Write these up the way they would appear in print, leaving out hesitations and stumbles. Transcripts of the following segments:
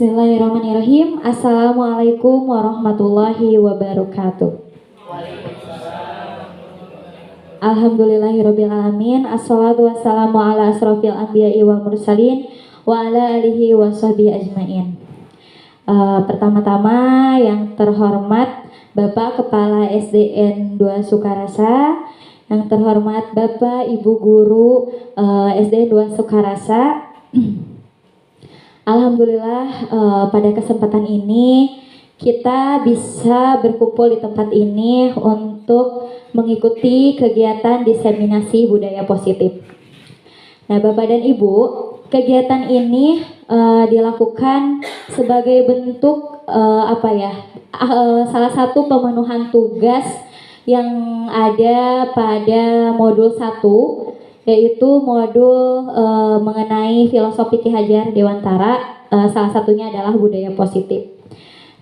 Bismillahirrahmanirrahim. Assalamualaikum warahmatullahi wabarakatuh. Alhamdulillahirrabbilalamin. Assalatu wassalamu ala asrofil anbiya'i wal mursalin wa ala alihi wa sahbihi ajmain. Pertama-tama yang terhormat Bapak Kepala SDN 2 Sukarasa, yang terhormat Bapak Ibu Guru SDN 2 Sukarasa. Alhamdulillah pada kesempatan ini kita bisa berkumpul di tempat ini untuk mengikuti kegiatan diseminasi budaya positif. Nah, Bapak dan Ibu, kegiatan ini dilakukan sebagai bentuk salah satu pemenuhan tugas yang ada pada modul 1, yaitu modul mengenai filosofi Ki Hajar Dewantara, salah satunya adalah budaya positif.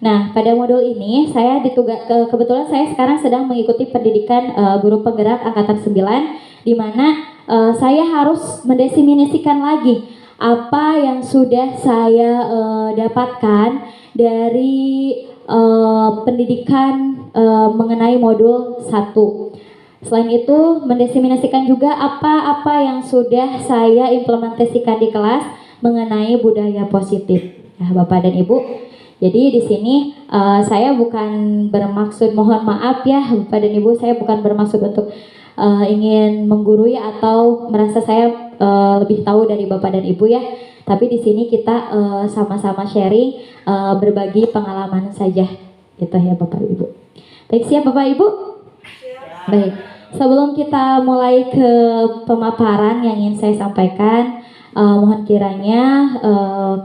Nah, pada modul ini saya kebetulan saya sekarang sedang mengikuti pendidikan guru penggerak angkatan 9, di mana saya harus mendefinisikan lagi apa yang sudah saya dapatkan dari pendidikan mengenai modul 1. Selain itu, mendefinisikan juga apa-apa yang sudah saya implementasikan di kelas mengenai budaya positif. Nah, Bapak dan Ibu, jadi di sini saya bukan bermaksud, mohon maaf ya Bapak dan Ibu, saya bukan bermaksud untuk ingin menggurui atau merasa saya lebih tahu dari Bapak dan Ibu ya. Tapi di sini kita sama-sama sharing, berbagi pengalaman saja, gitu ya Bapak Ibu. Baik, siap Bapak Ibu? Baik, sebelum kita mulai ke pemaparan yang ingin saya sampaikan, mohon kiranya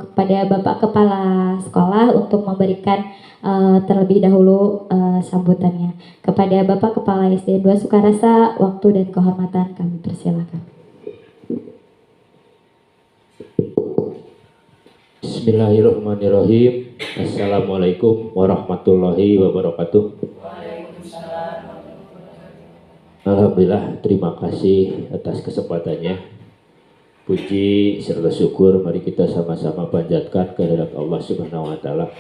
kepada Bapak Kepala Sekolah untuk memberikan terlebih dahulu sambutannya. Kepada Bapak Kepala SDN 2 Sukarasa, waktu dan kehormatan kami persilakan. Bismillahirrahmanirrahim. Assalamualaikum warahmatullahi wabarakatuh. Alhamdulillah, terima kasih atas kesempatannya. Puji serta syukur mari kita sama-sama panjatkan kehadirat Allah Subhanahu wa taala,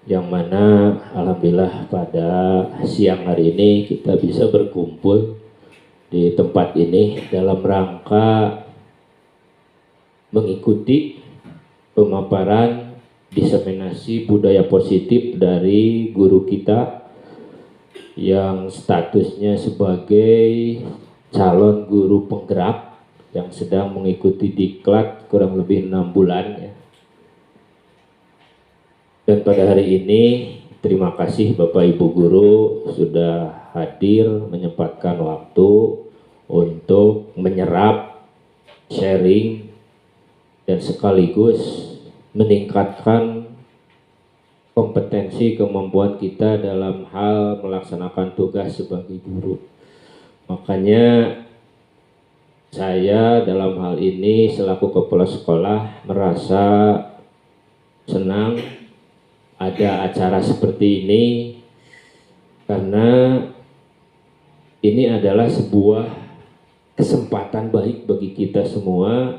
yang mana alhamdulillah pada siang hari ini kita bisa berkumpul di tempat ini dalam rangka mengikuti pemaparan diseminasi budaya positif dari guru kita yang statusnya sebagai calon guru penggerak yang sedang mengikuti diklat kurang lebih 6 bulan ya. Dan pada hari ini terima kasih Bapak Ibu Guru sudah hadir menyempatkan waktu untuk menyerap, sharing, dan sekaligus meningkatkan kompetensi kemampuan kita dalam hal melaksanakan tugas sebagai guru. Makanya saya dalam hal ini selaku kepala sekolah merasa senang ada acara seperti ini, karena ini adalah sebuah kesempatan baik bagi kita semua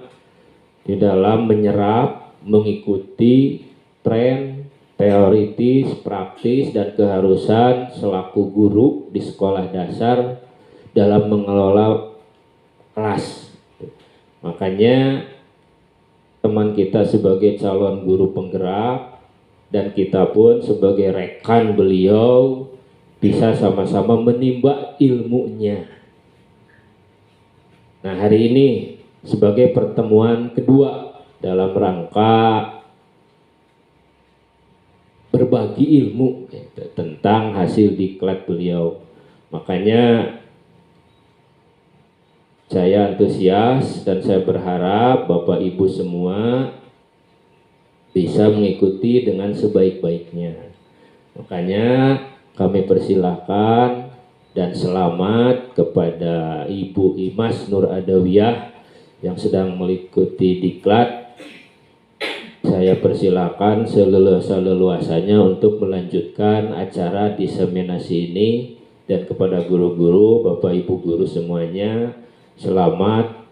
di dalam menyerap, mengikuti tren teoritis, praktis, dan keharusan selaku guru di sekolah dasar dalam mengelola kelas. Makanya teman kita sebagai calon guru penggerak dan kita pun sebagai rekan beliau bisa sama-sama menimba ilmunya. Nah, hari ini sebagai pertemuan kedua dalam rangka berbagi ilmu tentang hasil diklat beliau. Makanya saya antusias dan saya berharap Bapak Ibu semua bisa mengikuti dengan sebaik-baiknya. Makanya kami persilahkan dan selamat kepada Ibu Imas Nur Adawiyah yang sedang mengikuti diklat. Saya persilakan seleluasanya untuk melanjutkan acara diseminasi ini, dan kepada guru-guru, Bapak Ibu guru semuanya, selamat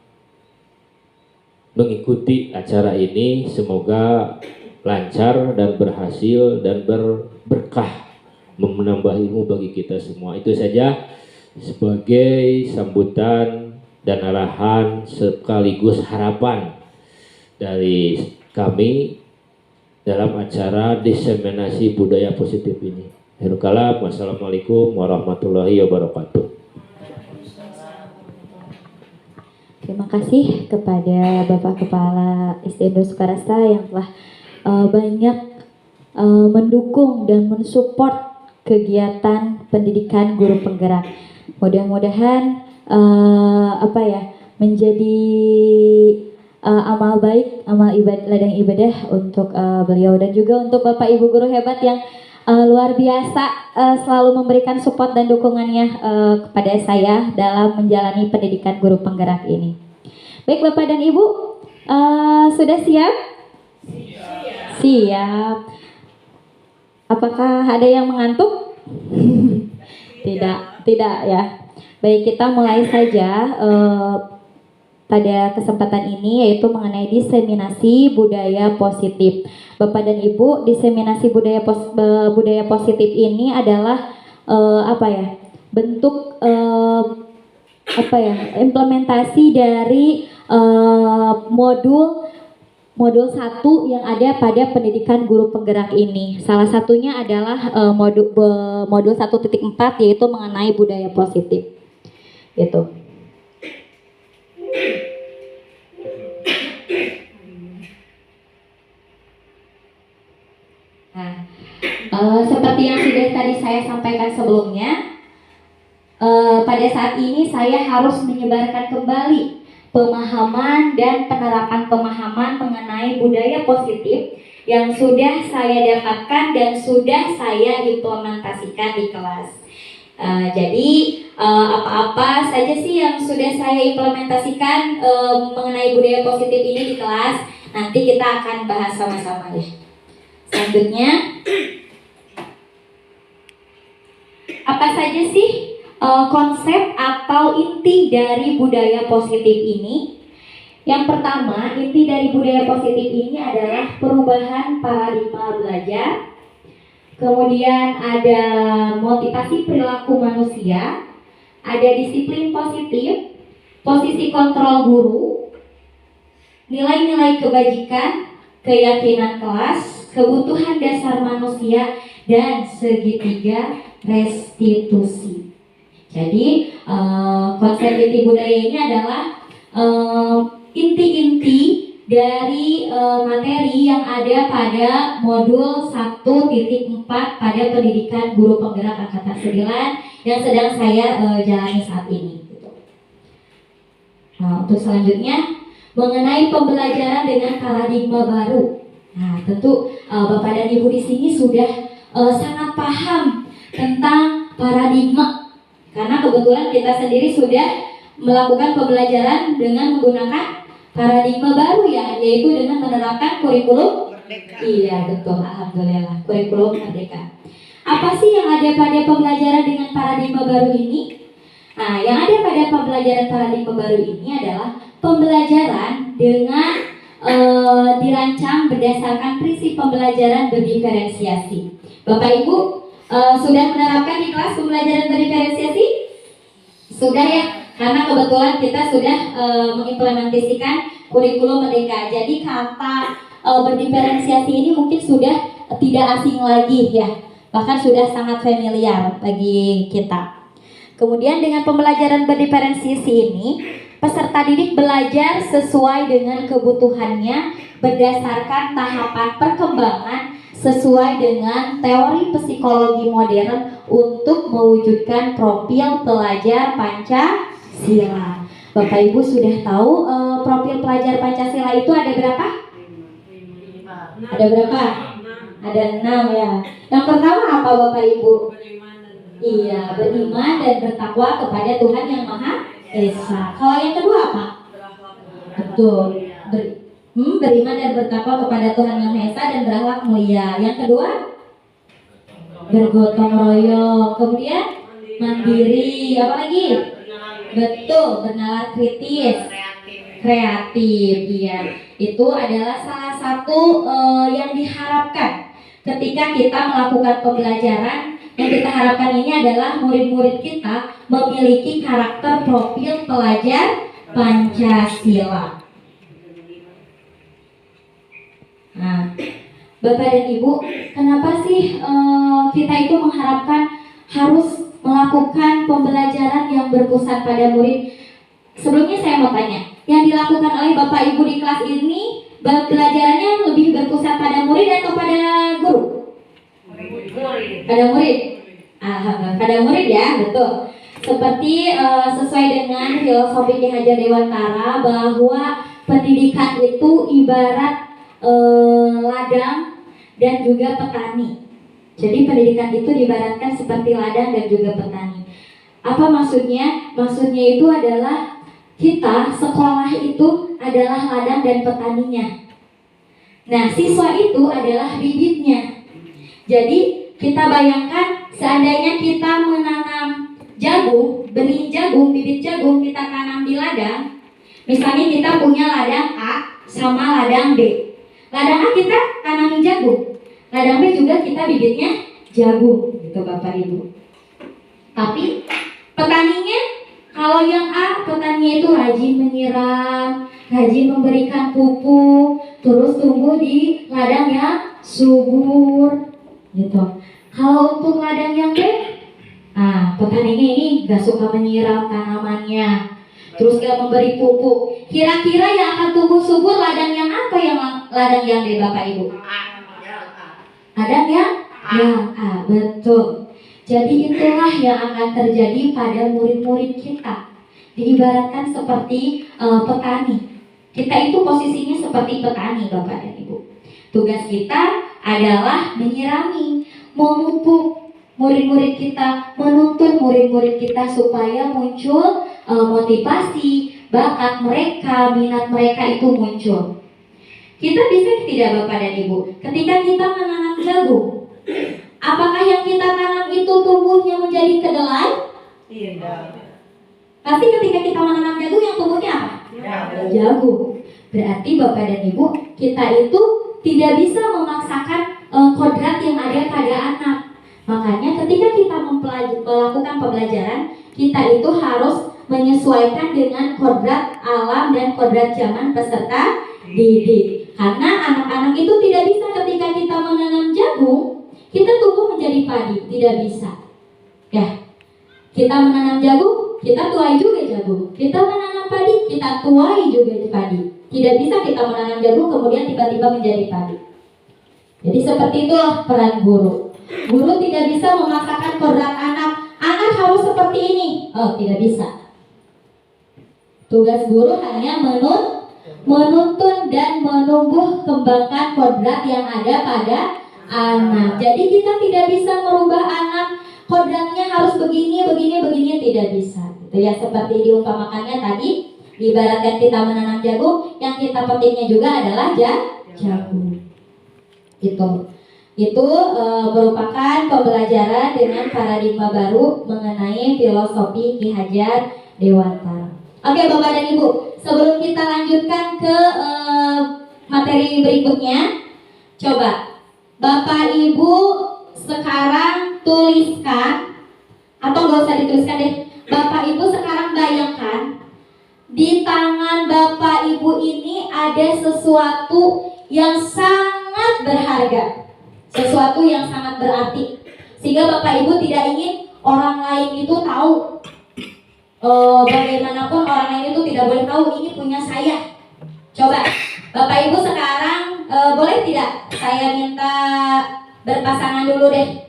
mengikuti acara ini. Semoga lancar dan berhasil dan berberkah, menambah ilmu bagi kita semua. Itu saja sebagai sambutan dan arahan sekaligus harapan dari kami dalam acara diseminasi budaya positif ini. Akhirul kalam, wassalamualaikum warahmatullahi wabarakatuh. Terima kasih kepada Bapak Kepala SDN Sukarasa yang telah banyak mendukung dan mensupport kegiatan pendidikan guru penggerak. Mudah-mudahan menjadi amal baik, amal ibadah, ladang ibadah untuk beliau dan juga untuk Bapak Ibu guru hebat yang luar biasa selalu memberikan support dan dukungannya kepada saya dalam menjalani pendidikan guru penggerak ini. Baik Bapak dan Ibu, sudah siap? Siap. Apakah ada yang mengantuk? Tidak ya. Baik, kita mulai saja pada kesempatan ini, yaitu mengenai diseminasi budaya positif. Bapak dan Ibu, diseminasi budaya positif ini adalah bentuk implementasi dari modul 1 yang ada pada pendidikan guru penggerak ini. Salah satunya adalah modul 1.4, yaitu mengenai budaya positif. Gitu. Nah, seperti yang sudah tadi saya sampaikan sebelumnya, pada saat ini saya harus menyebarkan kembali pemahaman dan penerapan pemahaman mengenai budaya positif yang sudah saya dapatkan dan sudah saya implementasikan di kelas. Jadi apa-apa saja sih yang sudah saya implementasikan mengenai budaya positif ini di kelas, nanti kita akan bahas sama-sama ya. Selanjutnya, apa saja sih konsep atau inti dari budaya positif ini? Yang pertama, inti dari budaya positif ini adalah perubahan paradigma belajar. Kemudian ada motivasi perilaku manusia, ada disiplin positif, posisi kontrol guru, nilai-nilai kebajikan, keyakinan kelas, kebutuhan dasar manusia, dan segitiga restitusi. Jadi konsep inti budaya ini adalah inti-inti dari materi yang ada pada modul 1.4 pada pendidikan guru penggerak angkatan 9 yang sedang saya jalani saat ini. Nah, untuk selanjutnya mengenai pembelajaran dengan paradigma baru. Nah, tentu Bapak dan Ibu di sini sudah sangat paham tentang paradigma. Karena kebetulan kita sendiri sudah melakukan pembelajaran dengan menggunakan paradigma baru ya, yaitu dengan menerapkan kurikulum Merdeka. Iya betul, alhamdulillah, kurikulum Merdeka. Apa sih yang ada pada pembelajaran dengan paradigma baru ini? Nah, yang ada pada pembelajaran paradigma baru ini adalah pembelajaran dengan dirancang berdasarkan prinsip pembelajaran berdiferensiasi. Bapak Ibu sudah menerapkan di kelas pembelajaran berdiferensiasi? Sudah ya, karena kebetulan kita sudah mengimplementasikan kurikulum Merdeka. Jadi kata berdiferensiasi ini mungkin sudah tidak asing lagi ya, bahkan sudah sangat familiar bagi kita. Kemudian dengan pembelajaran berdiferensiasi ini, peserta didik belajar sesuai dengan kebutuhannya berdasarkan tahapan perkembangan sesuai dengan teori psikologi modern untuk mewujudkan profil pelajar Pancasila. Bapak Ibu sudah tahu profil pelajar Pancasila itu ada berapa? Ada berapa? Ada 6 ya. Yang pertama apa Bapak Ibu? Iya, beriman dan bertakwa kepada Tuhan Yang Maha Esa. Kalau yang kedua apa? Betul. Beriman dan bertakwa kepada Tuhan Yang Maha Esa dan berakhlak mulia. Yang kedua, bergotong royong. Kemudian mandiri. Apa lagi? Betul, bernalar kritis, Kreatif, iya. Itu adalah salah satu yang diharapkan ketika kita melakukan pembelajaran. Yang kita harapkan ini adalah murid-murid kita memiliki karakter profil pelajar Pancasila. Nah, Bapak dan Ibu, kenapa sih kita itu mengharapkan harus melakukan pembelajaran yang berpusat pada murid? Sebelumnya saya mau tanya, yang dilakukan oleh Bapak Ibu di kelas ini, pelajarannya lebih berpusat pada murid atau pada guru? Pada murid. Pada murid ya, betul. Seperti sesuai dengan filosofi Ki Hajar Dewantara bahwa pendidikan itu ibarat ladang dan juga petani. Jadi pendidikan itu diibaratkan seperti ladang dan juga petani. Apa maksudnya? Maksudnya itu adalah kita sekolah itu adalah ladang dan petaninya. Nah, siswa itu adalah bibitnya. Jadi kita bayangkan seandainya kita menanam jagung, benih jagung, bibit jagung kita tanam di ladang. Misalnya kita punya ladang A sama ladang B. Ladang A kita tanami jagung, ladang B juga kita bibitnya jagung, gitu Bapak Ibu. Tapi petaninya, kalau yang A, petaninya itu rajin menyiram, rajin memberikan pupuk, terus tumbuh di ladang yang subur, gitu. Kalau untuk ladang yang B, petaninya ini gak suka menyiram tanamannya, terus gak memberi pupuk. Kira-kira yang akan tumbuh subur ladang yang apa yang ladang yang B, Bapak Ibu? Ladang yang A, betul. Jadi itulah yang akan terjadi pada murid-murid kita. Diibaratkan seperti petani. Kita itu posisinya seperti petani, Bapak dan Ibu. Tugas kita adalah menyirami, memupuk murid-murid kita, menuntun murid-murid kita supaya muncul motivasi, bakat mereka, minat mereka itu muncul. Kita bisa tidak Bapak dan Ibu, ketika kita menanam jagung, apakah yang kita tanam itu tumbuhnya menjadi kedelai? Tidak. Pasti ketika kita menanam jagung yang tumbuhnya apa? Jagung. Berarti Bapak dan Ibu, kita itu tidak bisa memaksakan kodrat yang ada pada anak. Makanya ketika kita melakukan pembelajaran, kita itu harus menyesuaikan dengan kodrat alam dan kodrat zaman peserta didik. Karena anak-anak itu tidak bisa ketika kita menanam jagung, kita tumbuh menjadi padi, tidak bisa. Ya, kita menanam jagung, kita tuai juga jagung. Kita menanam padi, kita tuai juga padi. Tidak bisa kita menanam jagung kemudian tiba-tiba menjadi padi. Jadi seperti itulah peran guru. Guru tidak bisa memaksakan kodrat anak. Anak harus seperti ini. Oh, tidak bisa. Tugas guru hanya menuntun dan menumbuh kembangkan kodrat yang ada pada anak. Jadi kita tidak bisa merubah anak. Kodratnya harus begini, tidak bisa. Gitu ya, seperti diumpamakannya tadi. Ibaratkan kita menanam jagung, yang kita petiknya juga adalah jagung. Itu merupakan pembelajaran dengan paradigma baru mengenai filosofi Ki Hajar Dewantara. Oke Bapak dan Ibu, sebelum kita lanjutkan ke materi berikutnya, coba Bapak Ibu sekarang tuliskan, atau nggak usah dituliskan deh, Bapak Ibu sekarang bayangkan di tangan Bapak Ibu ini ada sesuatu yang sangat berharga, sesuatu yang sangat berarti, sehingga Bapak Ibu tidak ingin orang lain itu tahu. Bagaimanapun orang lain itu tidak boleh tahu ini punya saya. Coba Bapak Ibu sekarang boleh tidak saya minta berpasangan dulu deh.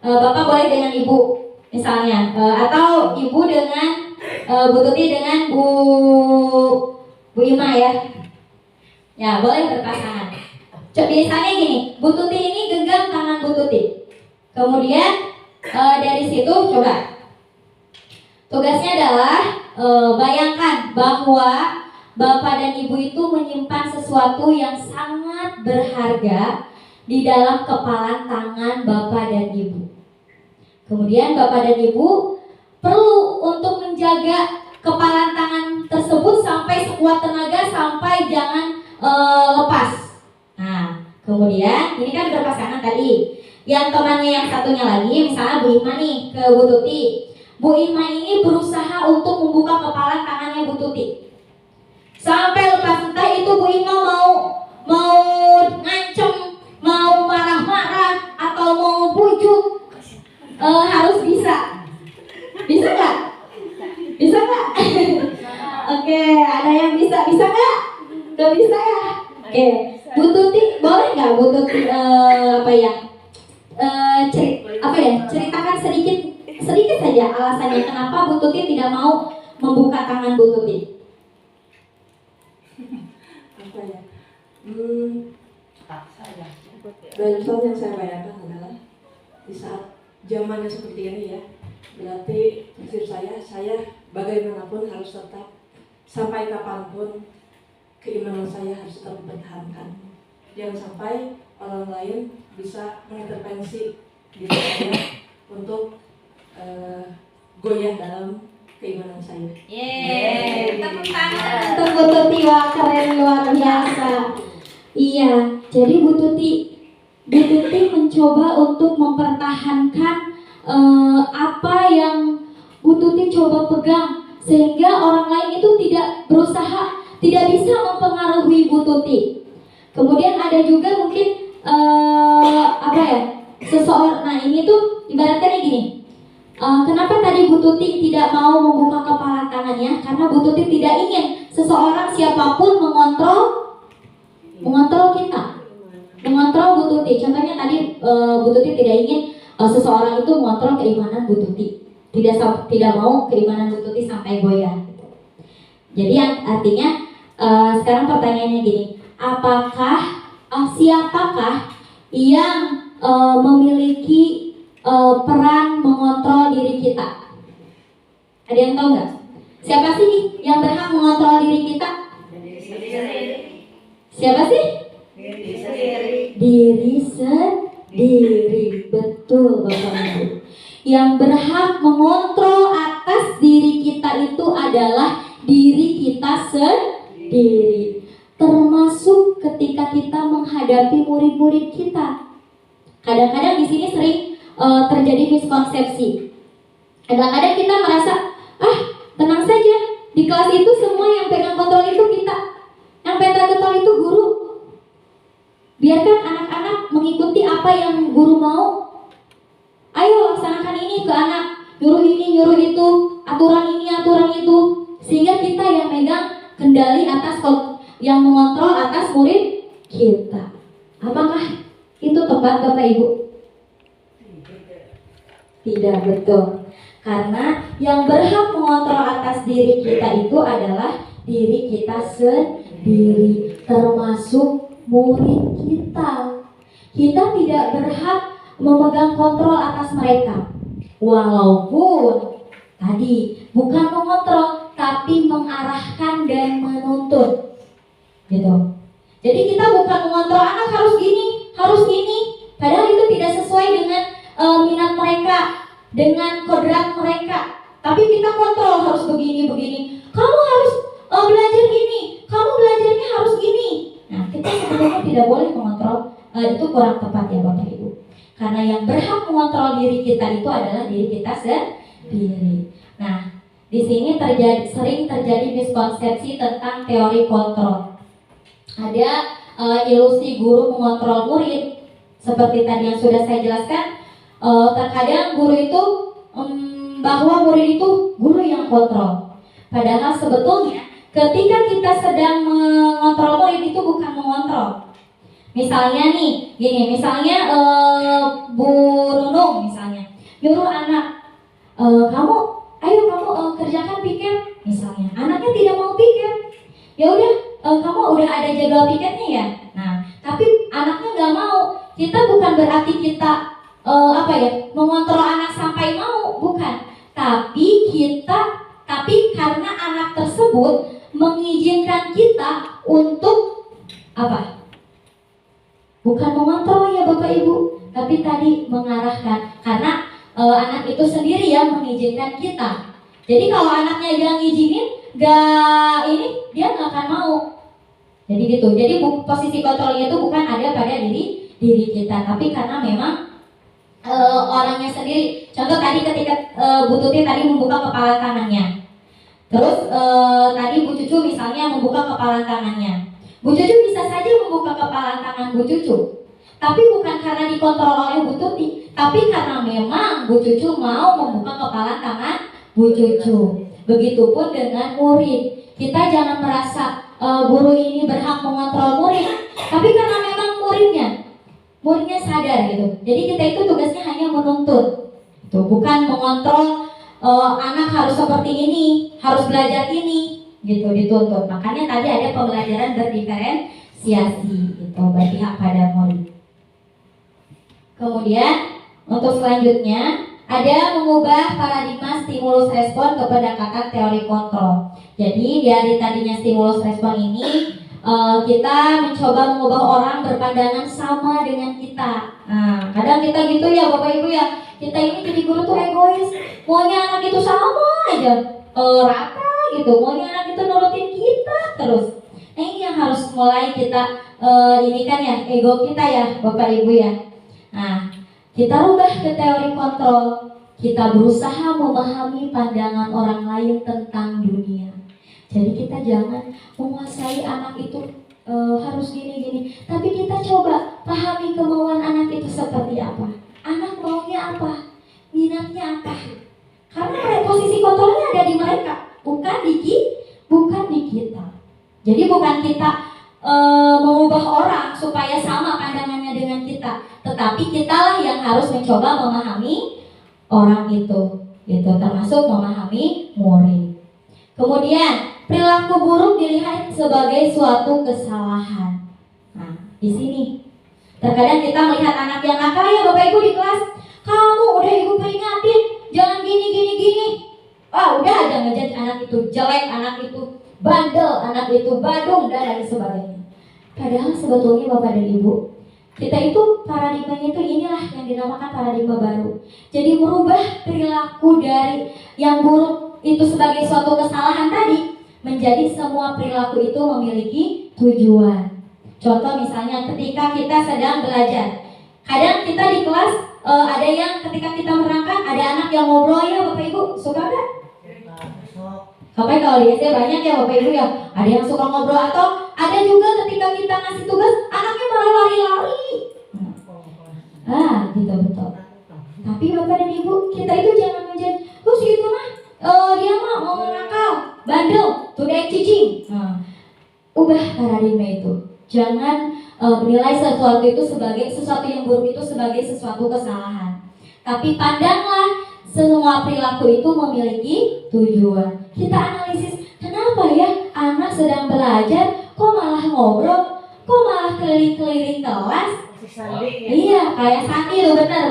Bapak boleh dengan Ibu misalnya, atau Ibu dengan Bu Tuti dengan Bu Ima ya. Ya boleh berpasangan. Biasanya gini, Bu Tuti ini genggam tangan Bu Tuti. Kemudian dari situ coba tugasnya adalah bayangkan bahwa Bapak dan Ibu itu menyimpan sesuatu yang sangat berharga di dalam kepalan tangan Bapak dan Ibu. Kemudian Bapak dan Ibu perlu untuk menjaga kepalan tangan tersebut sampai sekuat tenaga lepas. Nah, kemudian ini kan berpas kanan tadi. Yang temannya yang satunya lagi, misalnya Bu Ima nih ke Bu Tuti. Bu Ima ini berusaha untuk membuka kepala tangannya Bu Tuti. Sampai lepas, entah itu Bu Ima mau ngancem, mau marah-marah, atau mau bujuk, harus bisa. Bisa nggak? Bisa nggak? Oke, ada yang bisa nggak? Nggak bisa ya? Oke, Bu Tuti boleh nggak Bu Tuti ceritakan sedikit saja alasannya kenapa Bu Tuti tidak mau membuka tangan Bu Tuti. Apa ya? Barusan yang saya bayangkan adalah di saat zamannya seperti ini ya, berarti prinsip saya bagaimanapun harus tetap sampai kapanpun keimanan saya harus tetap dipertahankan. Jangan sampai orang lain bisa mengintervensi diri saya untuk goyah dalam keimanan saya. Tepuk tangan untuk Bu Tuti, wah keren luar biasa. Iya, jadi Bu Tuti mencoba untuk mempertahankan apa yang Bu Tuti coba pegang, sehingga orang lain itu tidak bisa mempengaruhi Bu Tuti. Kemudian ada juga mungkin seseorang. Nah ini tuh ibaratnya gini. Kenapa tadi Bu Tuti tidak mau membuka kepala tangannya? Karena Bu Tuti tidak ingin seseorang siapapun mengontrol kita, mengontrol Bu Tuti. Contohnya tadi Bu Tuti tidak ingin seseorang itu mengontrol keimanan Bu Tuti. Tidak mau keimanan Bu Tuti sampai goyah. Jadi artinya sekarang pertanyaannya gini, siapakah yang memiliki peran mengontrol diri kita? Ada yang tahu nggak? Siapa sih yang berhak mengontrol diri kita? Siapa sih? Diri sendiri. Betul Bapak Ibu. Yang berhak mengontrol atas diri kita itu adalah diri kita sendiri. Termasuk ketika kita menghadapi murid-murid kita. Kadang-kadang di sini sering terjadi miskonsepsi. Kadang-kadang kita merasa, tenang saja, di kelas itu semua yang pegang kontrol itu kita, yang pegang kontrol itu guru. Biarkan anak-anak mengikuti apa yang guru mau. Ayo laksanakan ini ke anak, nyuruh ini, nyuruh itu, aturan ini, aturan itu, sehingga kita yang megang kendali atas, yang mengontrol atas murid kita. Apakah itu tepat Bapak Ibu? Tidak, betul. Karena yang berhak mengontrol atas diri kita itu adalah diri kita sendiri, termasuk murid kita. Kita tidak berhak memegang kontrol atas mereka. Walaupun tadi bukan mengontrol, tapi mengarahkan dan menuntun. Gitu. Jadi kita bukan mengontrol anak harus gini, harus gini. Padahal itu tidak sesuai dengan minat mereka, dengan kodrat mereka. Tapi kita kontrol harus begini. Kamu harus belajar gini, kamu belajarnya harus gini. Nah, kita sebenarnya tidak boleh mengontrol. Itu kurang tepat ya Bapak Ibu. Karena yang berhak mengontrol diri kita itu adalah diri kita sendiri. Nah, di sini sering terjadi miskonsepsi tentang teori kontrol. Ada ilusi guru mengontrol murid. Seperti tadi yang sudah saya jelaskan, terkadang guru itu bahwa murid itu guru yang kontrol. Padahal sebetulnya ketika kita sedang mengontrol murid itu bukan mengontrol. Misalnya nih, gini, misalnya Bu Nunung misalnya nyuruh anak, kamu kerjakan piket, misalnya anaknya tidak mau piket, ya udah kamu udah ada jadwal piketnya ya. Nah, tapi anaknya nggak mau. Kita bukan berarti kita mengontrol anak sampai mau, bukan. Tapi karena anak tersebut mengizinkan kita untuk apa? Bukan mengontrol ya Bapak Ibu, tapi tadi mengarahkan. Karena anak itu sendiri yang mengizinkan kita. Jadi kalau anaknya yang ngizinin, dia nggak akan mau. Jadi gitu. Jadi posisi kontrolnya itu bukan ada pada diri kita, tapi karena memang orangnya sendiri. Contoh tadi ketika Bu Tuti tadi membuka kepala tangannya, terus tadi Bu Cucu misalnya membuka kepala tangannya. Bu Cucu bisa saja membuka kepala tangan Bu Cucu, tapi bukan karena dikontrol oleh Bu Tuti, tapi karena memang Bu Cucu mau membuka kepala tangan Bu Cucu. Begitupun dengan murid. Kita jangan merasa guru ini berhak mengontrol murid, tapi karena memang muridnya sadar gitu. Jadi kita itu tugasnya hanya menuntut, itu bukan mengontrol. Anak harus seperti ini, harus belajar ini, gitu dituntut. Makanya tadi ada pembelajaran berdiferensiasi, itu berpihak pada murid. Kemudian untuk selanjutnya ada mengubah paradigma stimulus respon ke pendekatan teori kontrol. Jadi dari tadinya stimulus respon ini kita mencoba mengubah orang berpandangan sama dengan kita. Nah, kadang kita gitu ya Bapak Ibu ya. Kita ini jadi guru tuh egois, maunya anak itu sama aja, rata gitu, maunya anak itu nurutin kita terus. Nah ini yang harus mulai kita ini kan ya, ego kita ya Bapak Ibu ya. Nah, kita rubah ke teori kontrol. Kita berusaha memahami pandangan orang lain tentang dunia. Jadi kita jangan menguasai anak itu harus gini-gini, tapi kita coba pahami kemauan anak itu seperti apa. Anak maunya apa? Minatnya apa? Karena posisi kontrolnya ada di mereka, bukan di kita. Jadi bukan kita mengubah orang supaya sama pandangannya dengan kita, tetapi kitalah yang harus mencoba memahami orang itu, gitu, termasuk memahami murid. Kemudian perilaku buruk dilihat sebagai suatu kesalahan. Nah, di sini terkadang kita melihat anak yang nakal ya Bapak Ibu di kelas, kamu udah Ibu peringatin, jangan gini. Udah aja ngejudge anak itu jelek, anak itu bandel, anak itu badung dan lain sebagainya. Padahal sebetulnya Bapak dan Ibu, kita itu paradigmanya itu inilah yang dinamakan paradigma baru. Jadi merubah perilaku dari yang buruk itu sebagai suatu kesalahan tadi menjadi semua perilaku itu memiliki tujuan. Contoh misalnya ketika kita sedang belajar, kadang kita di kelas ada yang ketika kita merangkak ada anak yang ngobrol ya Bapak Ibu, suka gak? Sampai kalau di SD banyak ya Bapak Ibu ya, ada yang suka ngobrol, atau ada juga ketika kita ngasih tugas anaknya malah lari-lari. Gitu betul. Tapi Bapak dan Ibu, kita itu jangan menjadi si itu mah dia mah mau nakal, bandel, tudek cicing. Ubah paradigma itu. Jangan menilai sesuatu itu sebagai sesuatu yang buruk itu sebagai sesuatu kesalahan. Tapi pandanglah semua perilaku itu memiliki tujuan. Kita analisis, kenapa ya anak sedang belajar kok malah ngobrol, kok malah keliling-keliling kelas. Iya, kayak Sandi itu benar.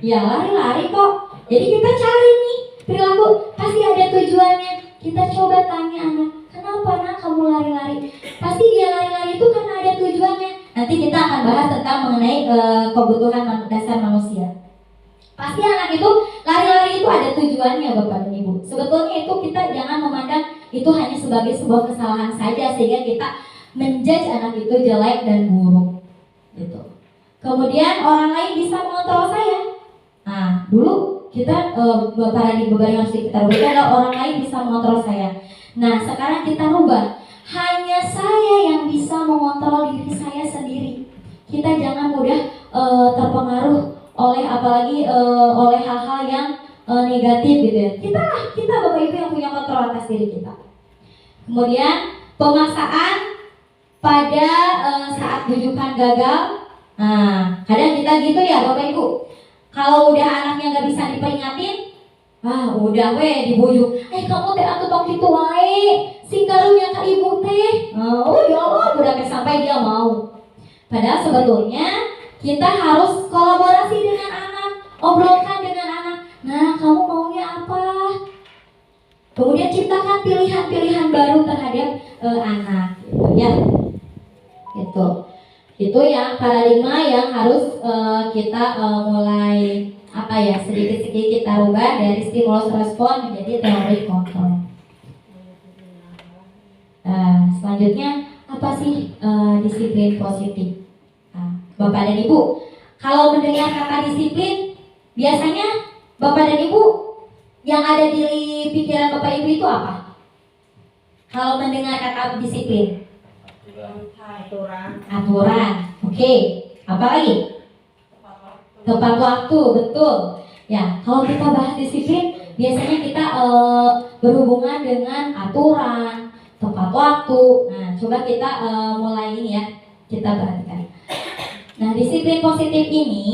Ya lari-lari kok. Jadi kita cari nih perilaku, pasti ada tujuannya. Kita coba tanya anak, kenapa nak kamu lari-lari? Pasti dia lari-lari itu karena ada tujuannya. Nanti kita akan bahas tentang mengenai kebutuhan dasar manusia. Pasti anak itu lari-lari itu ada tujuannya Bapak dan Ibu. Sebetulnya itu kita jangan memandang itu hanya sebagai sebuah kesalahan saja sehingga kita menjudge anak itu jelek dan buruk. Gitu. Kemudian orang lain bisa mengontrol saya. Nah, dulu kita paradigma yang harus kita rubah adalah orang lain bisa mengontrol saya. Nah, sekarang kita rubah, hanya saya yang bisa mengontrol diri saya sendiri. Kita jangan mudah terpengaruh oleh apalagi oleh hal-hal yang negatif gitu ya. Kita Bapak Ibu yang punya kontrol atas diri kita. Kemudian pemaksaan pada saat rujukan gagal. Nah, kadang kita gitu ya Bapak Ibu. Kalau udah anaknya nggak bisa diperingatin, udah dibujuk. Kamu teh atuh tong kitu wae, sing karunya ka ibu teh. Ya Allah, udah sampai dia mau. Padahal sebetulnya kita harus kolaborasi dengan anak, obrolkan dengan anak. Nah, kamu maunya apa? Kemudian ciptakan pilihan-pilihan baru terhadap anak, gitu ya. Gitu. Itu yang paradigma yang harus kita mulai sedikit-sedikit kita rubah dari stimulus respon menjadi teori kontrol. Selanjutnya apa sih disiplin positif? Nah, Bapak dan Ibu, kalau mendengar kata disiplin, biasanya Bapak dan Ibu yang ada di pikiran Bapak Ibu itu apa? Kalau mendengar kata disiplin? Aturan. Oke. Apa lagi? Tepat waktu, betul. Ya, kalau kita bahas disiplin, biasanya kita berhubungan dengan aturan, tepat waktu. Nah, coba kita mulai ini ya, kita perhatikan. Nah, disiplin positif ini,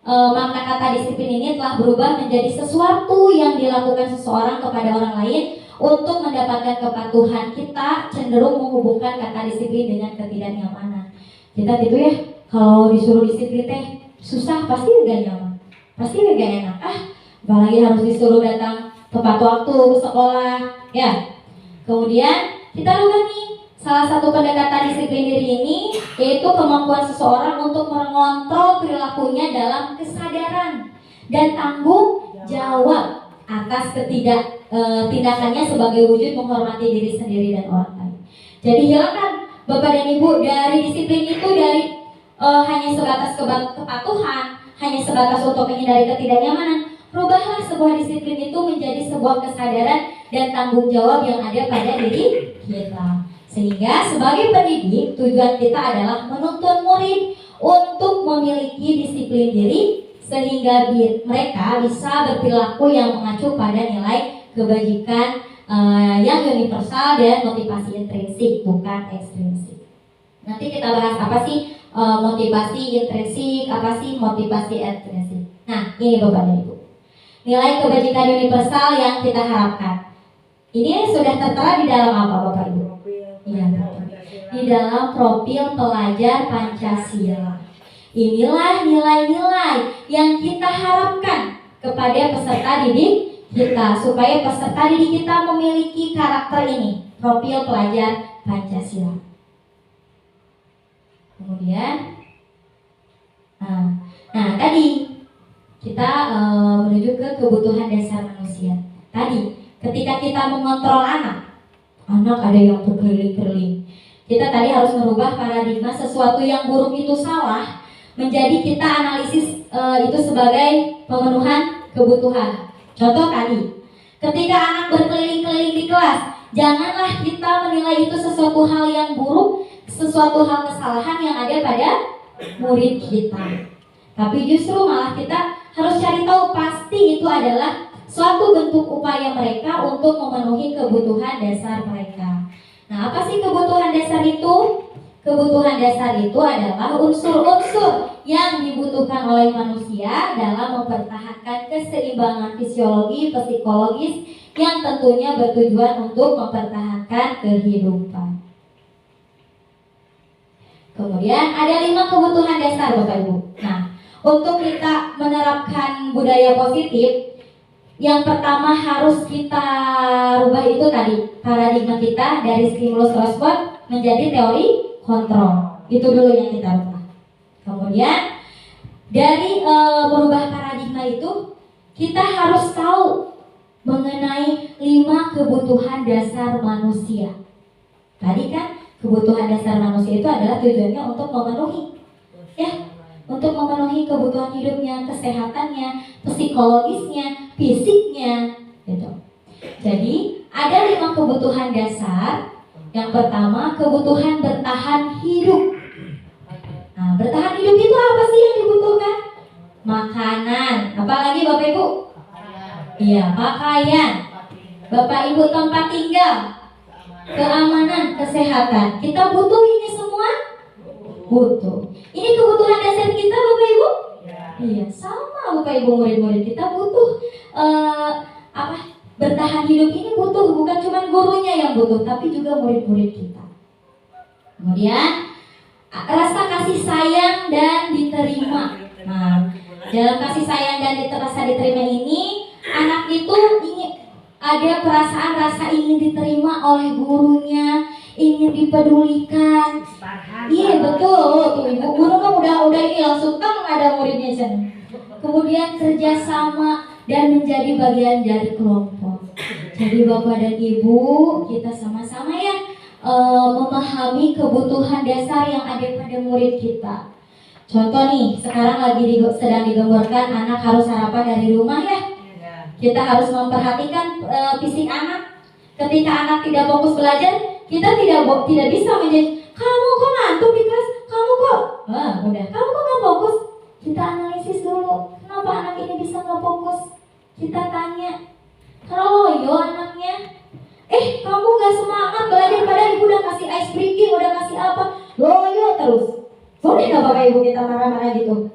makna kata disiplin ini telah berubah menjadi sesuatu yang dilakukan seseorang kepada orang lain untuk mendapatkan kepatuhan. Kita cenderung menghubungkan kata disiplin dengan ketidaknyamanan. Kita gitu ya, kalau disuruh disiplin teh susah, pasti gak nyaman, pasti gak enak. Apalagi harus disuruh datang tepat waktu ke sekolah, ya. Kemudian kita rubah nih, salah satu pendekatan disiplin diri ini yaitu kemampuan seseorang untuk mengontrol perilakunya dalam kesadaran dan tanggung jawab atas tindakannya sebagai wujud menghormati diri sendiri dan orang lain. Jadi hilangkan Bapak dan Ibu dari disiplin itu dari hanya sebatas kepatuhan, hanya sebatas untuk menghindari ketidaknyamanan. Rubahlah sebuah disiplin itu menjadi sebuah kesadaran dan tanggung jawab yang ada pada diri kita. Sehingga sebagai pendidik, tujuan kita adalah menuntun murid untuk memiliki disiplin diri sehingga mereka bisa berperilaku yang mengacu pada nilai kebajikan yang universal dan motivasi intrinsik, bukan ekstrinsik. Nanti kita bahas apa sih motivasi intrinsik, apa sih motivasi ekstrinsik. Nah, ini Bapak dan Ibu, nilai kebajikan universal yang kita harapkan. Ini sudah tertera di dalam apa Bapak Ibu? Iya, di dalam profil pelajar Pancasila. Inilah nilai-nilai yang kita harapkan kepada peserta didik kita, supaya peserta didik kita memiliki karakter ini, profil pelajar Pancasila. Kemudian, nah tadi kita menuju ke kebutuhan dasar manusia. Tadi, ketika kita mengontrol anak ada yang berkeliling-keliling. Kita tadi harus merubah paradigma sesuatu yang buruk itu salah, menjadi kita analisis itu sebagai pemenuhan kebutuhan. Contoh tadi, ketika anak berkeliling-keliling di kelas, janganlah kita menilai itu sesuatu hal yang buruk, sesuatu hal kesalahan yang ada pada murid kita. Tapi justru malah kita harus cari tahu pasti itu adalah suatu bentuk upaya mereka untuk memenuhi kebutuhan dasar mereka. Nah, apa sih kebutuhan dasar itu? Kebutuhan dasar itu adalah unsur-unsur yang dibutuhkan oleh manusia dalam mempertahankan keseimbangan fisiologi, psikologis yang tentunya bertujuan untuk mempertahankan kehidupan. Kemudian ada 5 kebutuhan dasar Bapak Ibu. Nah, untuk kita menerapkan budaya positif, yang pertama harus kita rubah itu tadi, paradigma kita dari stimulus respon menjadi teori kontrol. Itu dulu yang kita rubah. Kemudian dari merubah paradigma itu, kita harus tahu mengenai 5 kebutuhan dasar manusia. Tadi kan kebutuhan dasar manusia itu adalah tujuannya untuk memenuhi, ya, untuk memenuhi kebutuhan hidupnya, kesehatannya, psikologisnya, fisiknya, gitu. Jadi ada 5 kebutuhan dasar. Yang pertama, kebutuhan bertahan hidup. Nah, bertahan hidup itu apa sih yang dibutuhkan? Makanan. Apalagi Bapak Ibu? Iya, pakaian. Bapak Ibu, tempat tinggal, keamanan, kesehatan. Kita butuh ini semua? Butuh. Ini kebutuhan dasar kita Bapak Ibu? Iya, sama Bapak Ibu, murid-murid kita butuh bertahan hidup ini butuh, bukan cuma gurunya yang butuh, tapi juga murid-murid kita. Kemudian rasa kasih sayang dan diterima. Nah, dalam kasih sayang dan rasa diterima ini, anak itu ingin ada perasaan rasa ingin diterima oleh gurunya, ingin dipedulikan. Iya betul, tuh Ibu guru kan udah ini langsung ada muridnya sana. Kemudian kerjasama dan menjadi bagian dari kelompok. Jadi Bapak dan Ibu, kita sama-sama ya memahami kebutuhan dasar yang ada pada murid kita. Contoh nih, sekarang sedang digemborkan anak harus sarapan dari rumah ya. Kita harus memperhatikan fisik anak. Ketika anak tidak fokus belajar, kita tidak bisa menjadi kamu kok ngantuk di kelas, kamu kok kamu kok nggak fokus. Kita analisis dulu, kenapa anak ini bisa nggak fokus. Kita tanya, kalau loyo anaknya, kamu nggak semangat belajar padahal ibu udah kasih ice breaking, udah kasih apa, loyo terus. Boleh nggak bapak ibu kita marah-marah gitu?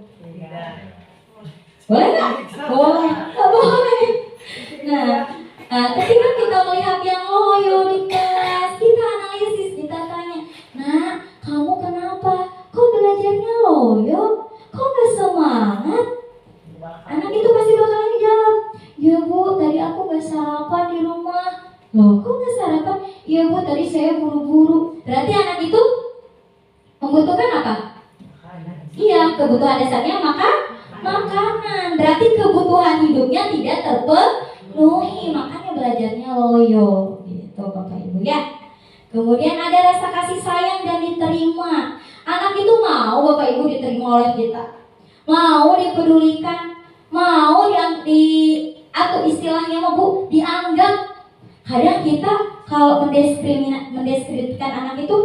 Boleh nggak? Boleh, nggak boleh. Nah, ketika kita melihat yang loyo di kelas, kita analisis, kita tanya, nah, kamu kenapa? Kok belajarnya loyo? Kok gak semangat? Anak itu pasti bakalan jawab, ya bu, tadi aku gak sarapan di rumah. Loh, kok gak sarapan? Ya bu, tadi saya buru-buru. Berarti anak itu membutuhkan apa? Iya, kebutuhan dasarnya makanan. Berarti kebutuhan hidupnya tidak terpenuhi, makanya belajarnya loyo gitu Bapak Ibu ya. Kemudian ada rasa kasih sayang dan diterima. Anak itu mau Bapak Ibu diterima oleh kita, mau dipedulikan, mau atau istilahnya Bu dianggap. Kadang kita kalau mendeskripsikan anak itu,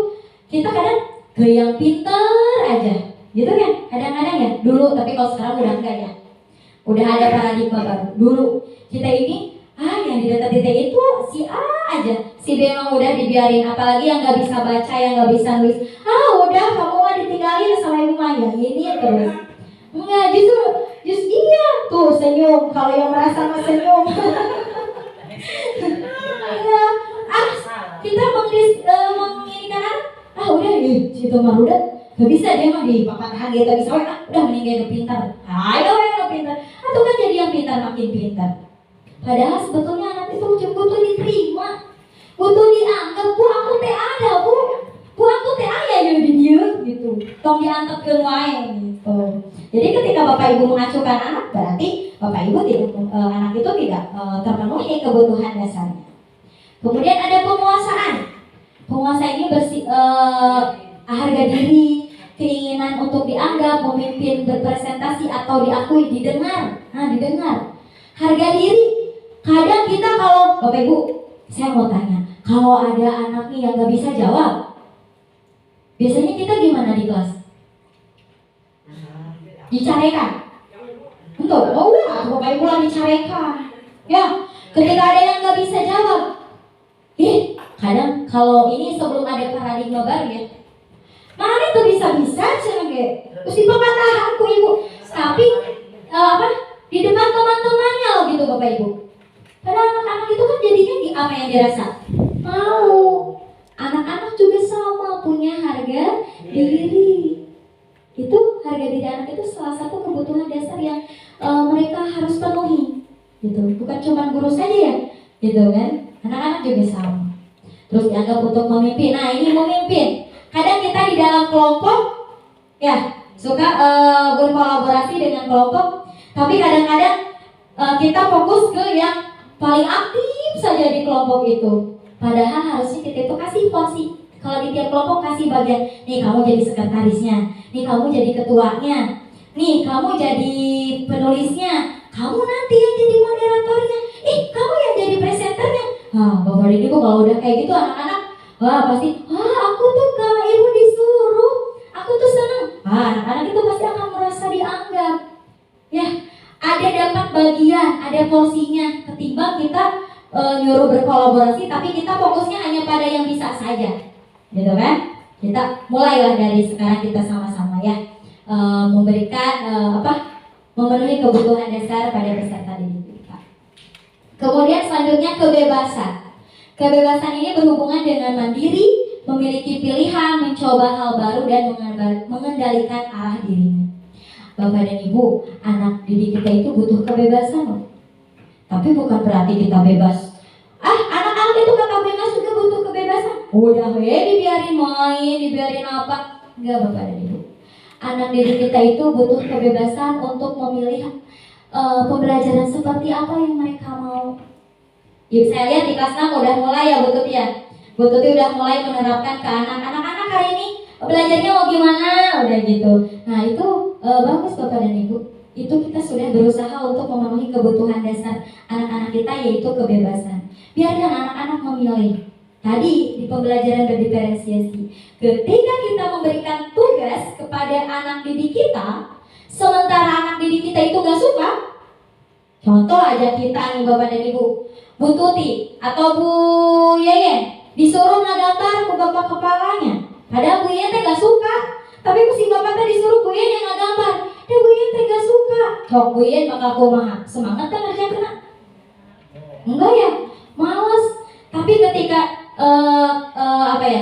kita kadang yang pinter aja gitu kan, kadang-kadang ya dulu, tapi kalau sekarang udah enggak ya, udah ada paradigma baru. Dulu kita ini yang didekati itu si A aja, si B emang udah dibiarin, apalagi yang nggak bisa baca, yang nggak bisa nulis, udah kamu mah ditinggalin sama ibu Maya, ini terus. Enggak, justru iya tuh senyum, kalau yang merasa mah senyum. Iya, kita menginikan anak, udah situ mah udah gak bisa, dia mah di papan gitu, bisa udah meninggal pintar, ayo yang pintar, atau kan jadi yang pintar makin pintar. Padahal sebetulnya anak itu butuh diterima, butuh dianggap, bu aku teh ada bu aku teh ayah yang di dia gitu, tong dianggap ke wae gitu. Jadi ketika bapak ibu mengacukan anak, berarti bapak ibu anak itu tidak terpenuhi kebutuhan dasarnya. Kemudian ada penguasaan. Penguasa ini harga diri, keinginan untuk dianggap, memimpin, berpresentasi atau diakui, didengar. Didengar. Harga diri. Kadang kita kalau Bapak Ibu, saya mau tanya, kalau ada anak nih yang nggak bisa jawab, biasanya kita gimana di kelas? Dicarekan. Betul. Bapak Ibu lah dicarekan. Ya, ketika ada yang nggak bisa jawab, kadang kalau ini sebelum ada paradigma baru ya, mana tuh bisa-bisa cenenge, terus dipatahan ku ibu, tapi di depan teman-temannya loh gitu Bapak Ibu. Padahal anak-anak itu kan jadinya apa yang dirasa? Mau. Anak-anak juga sama, punya harga diri. Itu harga diri anak itu salah satu kebutuhan dasar yang mereka harus penuhi. Gitu. Bukan cuma guru saja ya, gitu kan? Anak-anak juga sama. Terus dianggap untuk memimpin. Nah, ini memimpin. Kadang kita di dalam kelompok ya suka berkolaborasi dengan kelompok, tapi kadang-kadang kita fokus ke yang paling aktif saja di kelompok itu. Padahal harusnya kita itu kasih porsi. Kalau di tiap kelompok kasih bagian, nih kamu jadi sekretarisnya, nih kamu jadi ketuanya, nih kamu jadi penulisnya, kamu nanti yang jadi moderatornya, kamu yang jadi presenternya. Bapak ini kok kalau udah kayak gitu anak-anak, pasti, aku tuh kalau ibu disuruh, aku tuh seneng. Anak-anak itu pasti akan merasa dianggap. Ya, ada dapat bagian, ada porsinya, ketimbang kita nyuruh berkolaborasi, tapi kita fokusnya hanya pada yang bisa saja, gitu kan? Kita mulailah dari sekarang kita sama-sama ya memberikan memenuhi kebutuhan dasar pada peserta didik kita. Kemudian selanjutnya kebebasan. Kebebasan ini berhubungan dengan mandiri, memiliki pilihan, mencoba hal baru dan mengendalikan arah dirinya. Bapak dan Ibu, anak didik kita itu butuh kebebasan loh. Tapi bukan berarti kita bebas. Anak-anak itu kata bebas juga butuh kebebasan. Udah dibiarin main, dibiarin apa? Enggak Bapak dan Ibu. Anak didik kita itu butuh kebebasan untuk memilih pembelajaran seperti apa yang mereka mau. Saya lihat di kelas 6 udah mulai ya Bu Tut ya. Bu Tuti udah mulai menerapkan ke anak-anak hari ini belajarnya mau gimana, udah gitu. Nah itu bagus Bapak dan Ibu. Itu kita sudah berusaha untuk memenuhi kebutuhan dasar anak-anak kita, yaitu kebebasan. Biarkan anak-anak memilih. Tadi di pembelajaran berdiferensiasi, ketika kita memberikan tugas kepada anak didik kita, sementara anak didik kita itu gak suka. Contoh aja kita nih Bapak dan Ibu, Bu Tuti atau Bu Yeye disuruh ngegambar ke bapak kepalanya, padahal Bu Yeye teh gak suka. Tapi si bapak teh disuruh Bu Yeye yang ngegambar, dan Bu Yeye teh gak suka. Cok Bu Yeye bakal kumaha? Semangat kan ngerjain kena? Enggak ya, males. Tapi ketika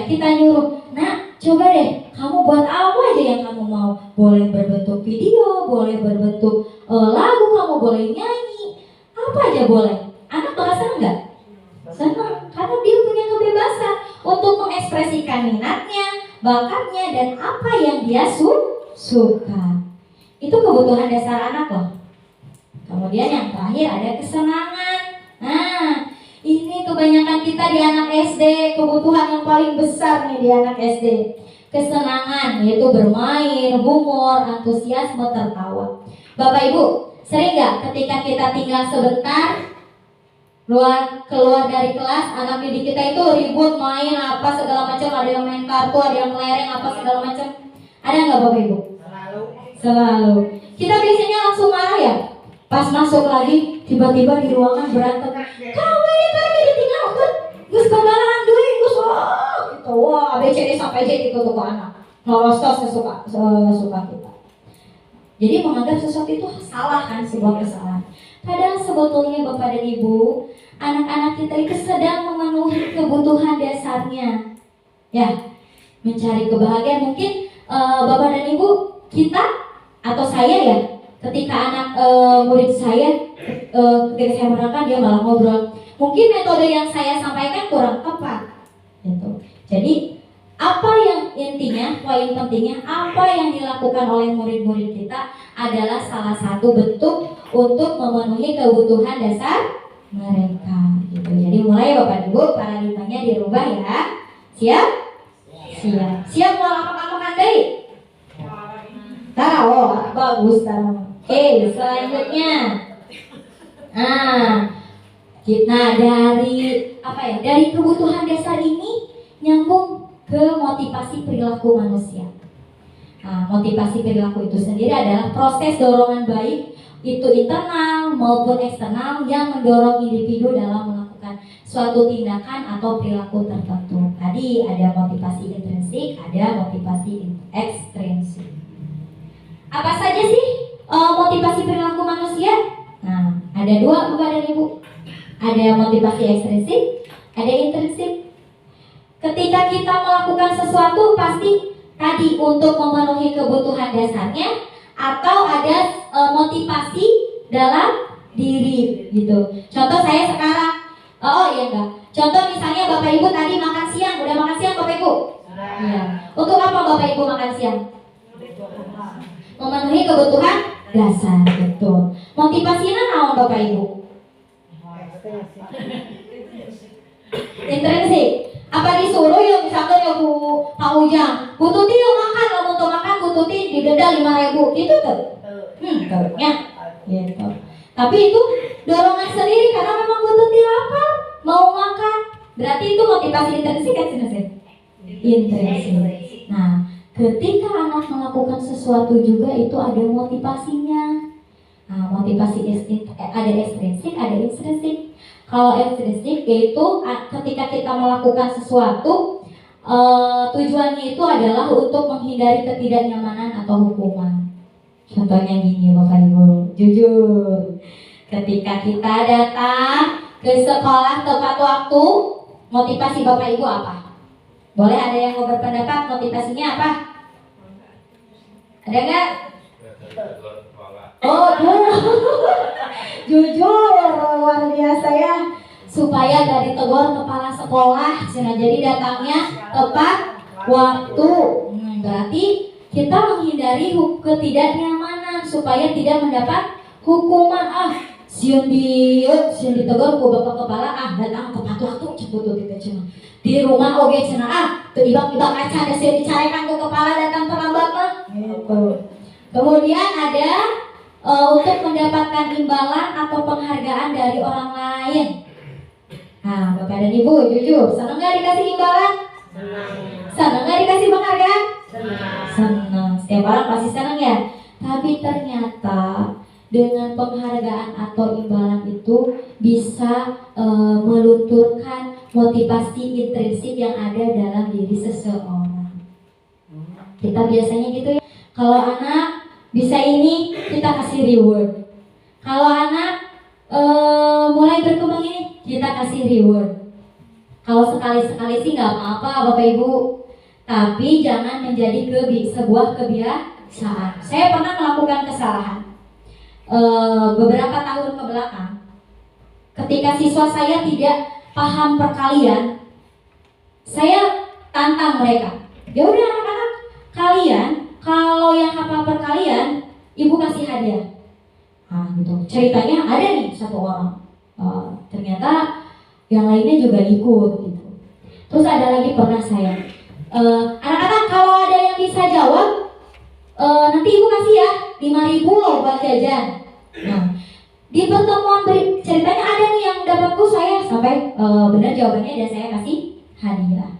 kita nyuruh, nah coba deh kamu buat apa aja yang kamu mau, boleh berbentuk video, boleh berbentuk lagu, kamu boleh nyanyi, apa aja boleh. Anak bakal senang nggak? Senang, karena dia punya kebebasan untuk mengekspresikan minatnya, bakatnya, dan apa yang dia suka. Itu kebutuhan dasar anak loh. Kemudian yang terakhir ada kesenangan. Nah, ini kebanyakan kita di anak SD, kebutuhan yang paling besar nih di anak SD. Kesenangan, yaitu bermain, humor, antusiasme, tertawa. Bapak Ibu, sering nggak ketika kita tinggal sebentar, keluar dari kelas, anak didik kita itu ribut, main apa segala macam, ada yang main kartu, ada yang kelereng apa segala macam. Ada nggak Bapak Ibu? Selalu. Kita biasanya langsung marah ya. Pas masuk lagi, tiba-tiba di ruangan berantem. Kamu ini tadi ditinggal kan? Gus kebalaan duit, Gus. Gitu. Wah, ABCD sampai Z itu tuh anak. Ngerostos sesuka kita. Jadi menganggap sesuatu itu salah kan, sebuah kesalahan. Padahal sebetulnya Bapak dan Ibu, anak-anak kita itu sedang memenuhi kebutuhan dasarnya. Ya, mencari kebahagiaan. Mungkin Bapak dan Ibu, kita atau saya ya, ketika anak murid saya, ketika saya menerangkan dia malah ngobrol, mungkin metode yang saya sampaikan kurang tepat gitu. Jadi apa yang intinya, poin pentingnya, apa yang dilakukan oleh murid-murid kita adalah salah satu bentuk untuk memenuhi kebutuhan dasar mereka gitu. Jadi mulai Bapak Ibu, paradigmanya dirubah ya. Siap? Siap mau apa-apa deh? Tahu, bagus tahu. Oke, selanjutnya. Kita dari kebutuhan dasar ini nyambung ke motivasi perilaku manusia. Motivasi perilaku itu sendiri adalah proses dorongan baik, itu internal maupun eksternal, yang mendorong individu dalam melakukan suatu tindakan atau perilaku tertentu. Tadi ada motivasi intrinsik, ada motivasi ekstrinsik. Apa saja sih motivasi perilaku manusia? Nah, ada dua Bapak dan Ibu. Ada motivasi ekstrinsik, ada intrinsik. Ketika kita melakukan sesuatu pasti tadi untuk memenuhi kebutuhan dasarnya, atau ada motivasi dalam diri gitu. Contoh saya sekarang, contoh misalnya Bapak Ibu tadi makan siang, udah makan siang Bapak Ibu? Iya. Untuk apa Bapak Ibu makan siang? Memenuhi kebutuhan dasar, betul. Motivasinya naon Bapak Ibu? Intrinsik. Apa disuruh ya, misalkan ya Pak Ujang, Bu Tuti yuk makan, kalau untuk makan Bu Tuti didenda 5.000, gitu tuh. Ya, gitu. Tapi itu dorongan sendiri karena memang Bu Tuti lapar, mau makan. Berarti itu motivasi intrinsik kan sih? Intrinsik. Nah, ketika anak melakukan sesuatu juga itu ada motivasinya. Nah, motivasi ada ekstrinsik, ada intrinsik. Kalau ekstrinsik yaitu ketika kita melakukan sesuatu, tujuannya itu adalah untuk menghindari ketidaknyamanan atau hukuman. Contohnya gini Bapak Ibu, jujur, ketika kita datang ke sekolah tepat waktu, motivasi Bapak Ibu apa? Boleh ada yang mau berpendapat motivasinya apa? Ada nggak? Oh, jujur, luar biasa ya. Supaya dari tegur kepala sekolah, jadi datangnya tepat waktu. Berarti kita menghindari ketidaknyamanan supaya tidak mendapat hukuman. Sieun ditegur ku bapak kepala, datang tepat waktu cepet kita cuma. di rumah oge cenah teu ibak-ibak kaca da seueur dicarekan ke kepala datang terlambat mah gitu. Kemudian ada untuk mendapatkan imbalan atau penghargaan dari orang lain. Nah, Bapak dan Ibu jujur, senang nggak dikasih imbalan? Senang nggak dikasih penghargaan? Senang. Setiap orang pasti senang ya. Tapi ternyata dengan penghargaan atau imbalan itu bisa melunturkan motivasi intrinsik yang ada dalam diri seseorang. Kita biasanya gitu ya. Kalau anak bisa ini, kita kasih reward. Kalau anak mulai berkembang ini, kita kasih reward. Kalau sekali-sekali sih nggak apa-apa Bapak Ibu. Tapi jangan menjadi sebuah kebiasaan. Saya pernah melakukan kesalahan beberapa tahun ke belakang. Ketika siswa saya tidak paham perkalian, saya tantang mereka. Ya udah anak-anak, kalian kalau yang hafal perkalian, ibu kasih hadiah. Nah, gitu. Ceritanya ada nih satu orang. Ternyata yang lainnya juga ikut gitu. Terus ada lagi pernah saya, anak-anak kalau ada yang bisa jawab, nanti ibu kasih ya 5.000 loh buat jajan. Nah, di pertemuan ceritanya ada nih yang dapatku saya sampai benar jawabannya dan saya kasih hadiah.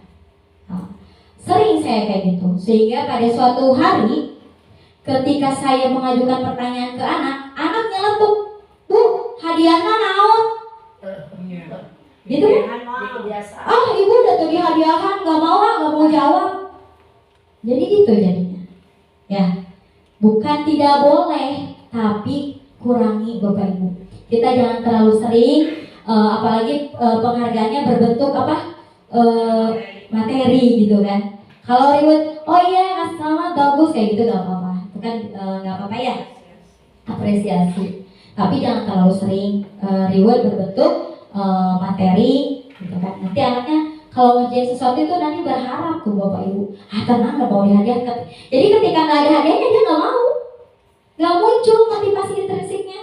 Nah, sering saya kayak gitu, sehingga pada suatu hari ketika saya mengajukan pertanyaan ke anak, anak nyeletuk, "Bu, hadiahnya naon?" Gitu kan? Ah, ibu udah tuh dihadiahkan, nggak mau jawab. Jadi gitu jadinya. Ya, bukan tidak boleh, tapi kurangi Bapak Ibu. Kita jangan terlalu sering, apalagi penghargaannya berbentuk materi gitu kan. Kalau reward, oh iya selamat bagus kayak gitu nggak apa-apa, itu kan nggak apa-apa ya, apresiasi. Tapi jangan terlalu sering reward berbentuk materi gitu kan. Nanti anaknya kalau ngerjain sesuatu itu nanti berharap tuh Bapak Ibu, tenang nggak mau dihadiahkan. Jadi ketika nggak ada hadiahnya dia nggak muncul motivasi intrinsiknya.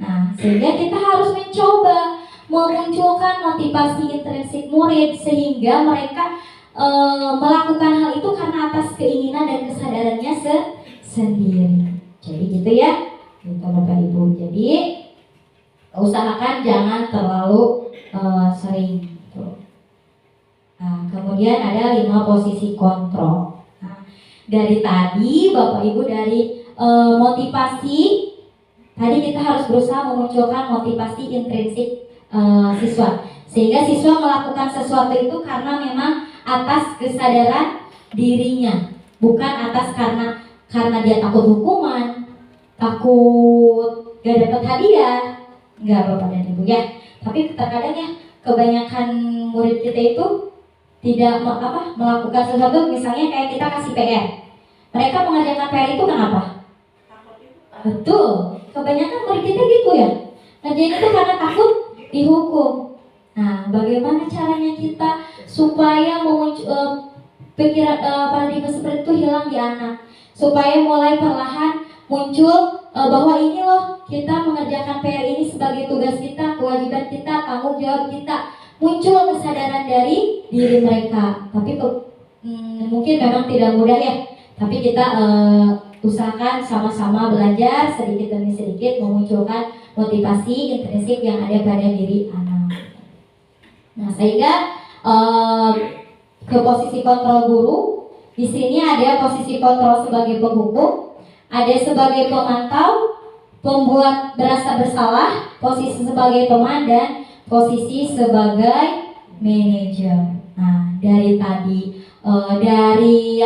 Nah, sehingga kita harus mencoba memunculkan motivasi intrinsik murid sehingga mereka melakukan hal itu karena atas keinginan dan kesadarannya sendiri. Jadi gitu ya, gitu Bapak Ibu. Jadi usahakan jangan terlalu sering gitu. Nah, kemudian ada 5 posisi kontrol. Nah, dari tadi Bapak Ibu dari motivasi, tadi kita harus berusaha memunculkan motivasi intrinsik siswa, sehingga siswa melakukan sesuatu itu karena memang atas kesadaran dirinya, bukan atas karena dia takut hukuman, takut gak dapat hadiah. Enggak Bapak dan Ibu ya. Tapi terkadang ya kebanyakan murid kita itu tidak melakukan sesuatu, misalnya kayak kita kasih PR. Mereka mengerjakan PR itu kenapa? Betul. Kebanyakan murid kita gitu ya. Ngerjain itu karena takut dihukum. Nah, bagaimana caranya kita supaya pikiran paradigma seperti itu hilang di anak, supaya mulai perlahan muncul bahwa ini loh kita mengerjakan PR ini sebagai tugas kita, kewajiban kita, tanggung jawab kita. Muncul kesadaran dari diri mereka. Tapi mungkin memang tidak mudah ya. Tapi kita usahakan sama-sama belajar sedikit demi sedikit memunculkan motivasi intrinsik yang ada pada diri anak. Nah, sehingga ke posisi kontrol guru. Di sini ada posisi kontrol sebagai penghukum, ada sebagai pemantau, pembuat berasa bersalah, posisi sebagai teman, dan posisi sebagai manajer. Nah, dari tadi dari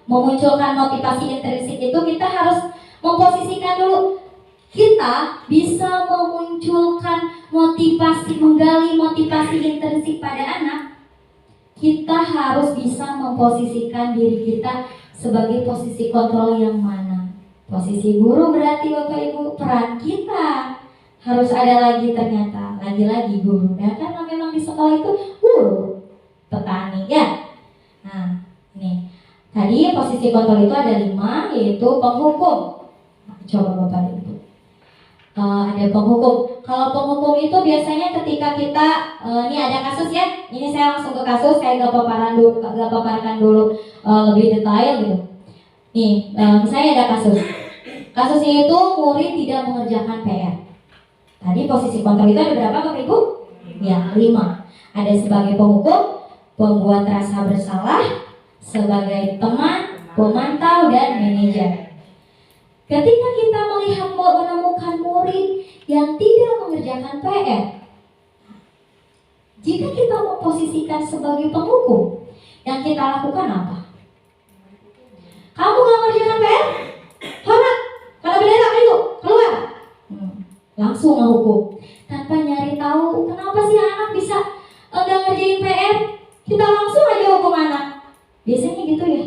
memunculkan motivasi intrinsik itu kita harus memposisikan dulu. Kita bisa memunculkan motivasi, menggali motivasi intrinsik pada anak. Kita harus bisa memposisikan diri kita sebagai posisi kontrol yang mana. Posisi guru berarti Bapak Ibu, peran kita harus ada lagi ternyata, lagi-lagi guru. Ya karena memang di sekolah itu guru, petani ya. Nah, ini tadi posisi kontrol itu ada 5, yaitu penghukum. Nah, coba Bapak Ibu. ada penghukum. Kalau penghukum itu biasanya ketika kita ini ada kasus ya. Ini saya langsung ke kasus, saya gak paparkan dulu lebih detail gitu. Nih, misalnya ada kasus. Kasusnya itu murid tidak mengerjakan PR. Tadi posisi kontrol itu ada berapa Bapak Ibu? Ya, 5. Ada sebagai penghukum, pembuat rasa bersalah, sebagai teman, pemantau, dan manajer. Ketika kita menemukan murid yang tidak mengerjakan PR, jika kita memposisikan sebagai penghukum, yang kita lakukan apa? Kamu gak mengerjakan PR? Hormat, kata bendera itu keluar. Langsung menghukum, tanpa nyari tahu kenapa sih anak bisa gak ngerjain PR. Kita langsung aja hukum anak. Biasanya gitu ya.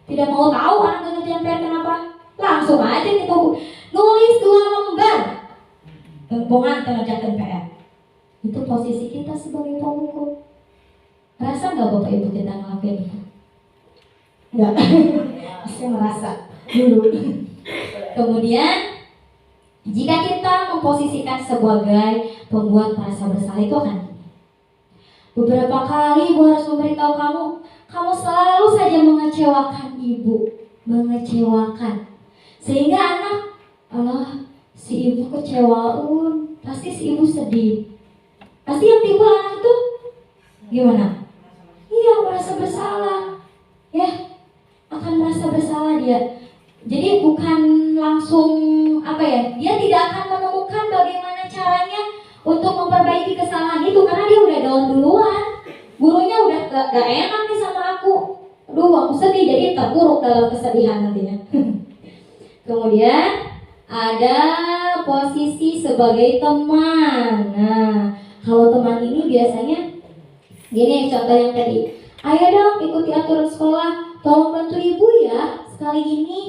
Tidak mau tahu anak gak ngerjain PR kenapa, langsung aja kita hukum. Nulis 2 lembar hubungan mengerjakan PR. Itu posisi kita sebagai penghukum. Rasa gak Bapak Ibu kita ngelakuin itu? Enggak. Saya merasa dulu. Kemudian jika kita memposisikan sebagai pembuat rasa bersalah itu akan beberapa kali Ibu harus memberitahu kamu selalu saja mengecewakan Ibu, mengecewakan, sehingga anak, Allah si Ibu kecewaun, pasti si Ibu sedih, pasti yang timbul anak itu gimana? Iya, merasa bersalah, ya, akan merasa bersalah dia. Jadi bukan langsung dia tidak akan menemukan bagaimana caranya untuk memperbaiki kesalahan itu, karena dia udah down duluan. Gurunya udah gak enak nih sama aku. Aduh, aku sedih, jadi terpuruk dalam kesedihan nantinya. Kemudian ada posisi sebagai teman. Nah, kalau teman ini biasanya gini, contoh yang tadi. Ayo dong ikuti aturan sekolah, tolong bantu ibu ya sekali ini.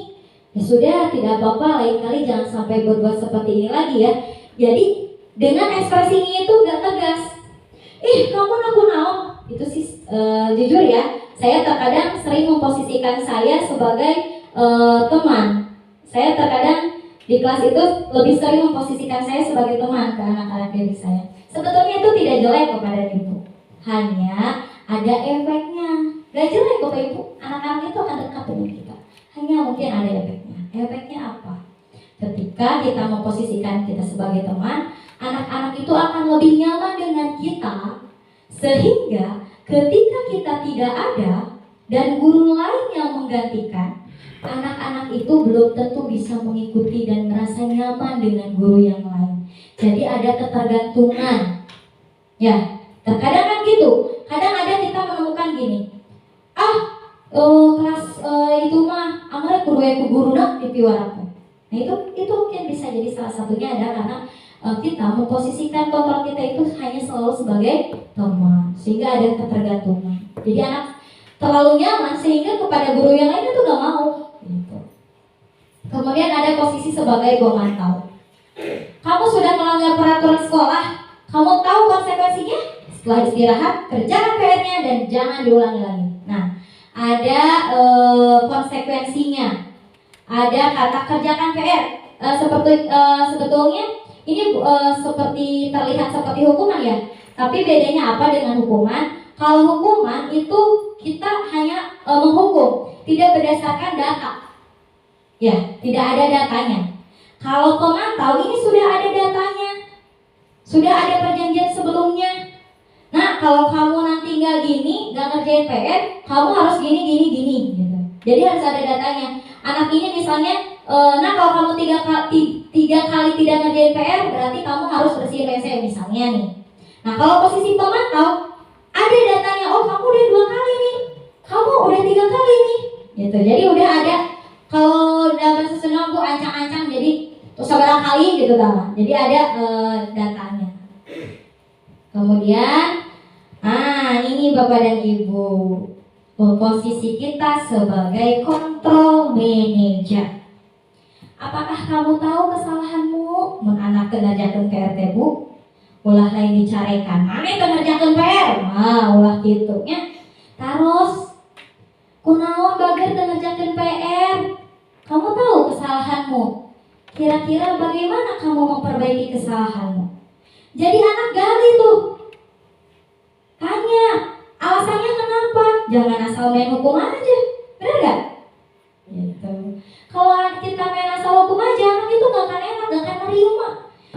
Ya sudah, tidak apa-apa, lain kali jangan sampai berbuat seperti ini lagi ya. Jadi dengan ekspresinya itu gak tegas. Kamu naon? Itu sih jujur ya, saya terkadang sering memposisikan saya sebagai teman. Saya terkadang di kelas itu lebih sering memposisikan saya sebagai teman ke anak-anak didik saya. Sebetulnya itu tidak jelek kepada ibu, hanya ada efeknya. Gak jelek Bapak Ibu, anak-anak itu akan dekat dengan kita. Hanya mungkin ada efeknya. Efeknya apa? Ketika kita memposisikan kita sebagai teman, anak-anak itu akan lebih nyaman dengan kita, sehingga ketika kita tidak ada dan guru lain yang menggantikan, anak-anak itu belum tentu bisa mengikuti dan merasa nyaman dengan guru yang lain. Jadi ada ketergantungan. Ya, terkadang kan gitu. Kadang ada kita menemukan gini, kelas itu mah amare guru nak dipiwarakan. Nah itu mungkin bisa jadi salah satunya ada karena kita memposisikan kontrol kita itu hanya selalu sebagai teman, sehingga ada ketergantungan. Jadi anak terlalu nyaman sehingga kepada guru yang lain itu gak mau gitu. Kemudian ada posisi sebagai pemantau. Kamu sudah melanggar peraturan sekolah, kamu tahu konsekuensinya. Setelah istirahat, kerjakan PR-nya dan jangan diulangi lagi. Nah, ada konsekuensinya. Ada kata kerjakan PR. Sebetulnya ini seperti terlihat seperti hukuman ya. Tapi bedanya apa dengan hukuman? Kalau hukuman itu kita hanya menghukum, tidak berdasarkan data. Ya, tidak ada datanya. Kalau pemantau ini sudah ada datanya, sudah ada perjanjian sebelumnya. Nah, kalau kamu nanti nggak gini, nggak ngerjain PR, kamu harus gini gitu. Jadi harus ada datanya. Anak ini misalnya, kalau kamu tiga kali tidak ngerjain PR, berarti kamu harus bersihin WC misalnya nih. Nah, kalau posisi pemantau, ada datanya. Oh, kamu udah 2 kali nih, kamu udah 3 kali nih, gitu. Jadi udah ada. Kalau dalam bahasa Sunda Bu ancang-ancang, jadi terus seberapa kali gitu kan. Jadi ada datanya. Kemudian, ini Bapak dan Ibu, posisi kita sebagai control manager. Apakah kamu tahu kesalahanmu? Mun anak ngerjakeun PR teh Bu, ulah lain dicarekan. Mane teu ngerjakeun PR? Ulah kitu nya. Terus kunaon bager teu ngerjakeun PR? Kamu tahu kesalahanmu? Kira-kira bagaimana kamu memperbaiki kesalahanmu? Jadi anak gali tuh. Tanya, alasannya kenapa? Jangan asal main hukum aja. Bener gak? Gitu. Kalau kita main asal hukum aja, anak itu gak akan enak, gak akan nerima.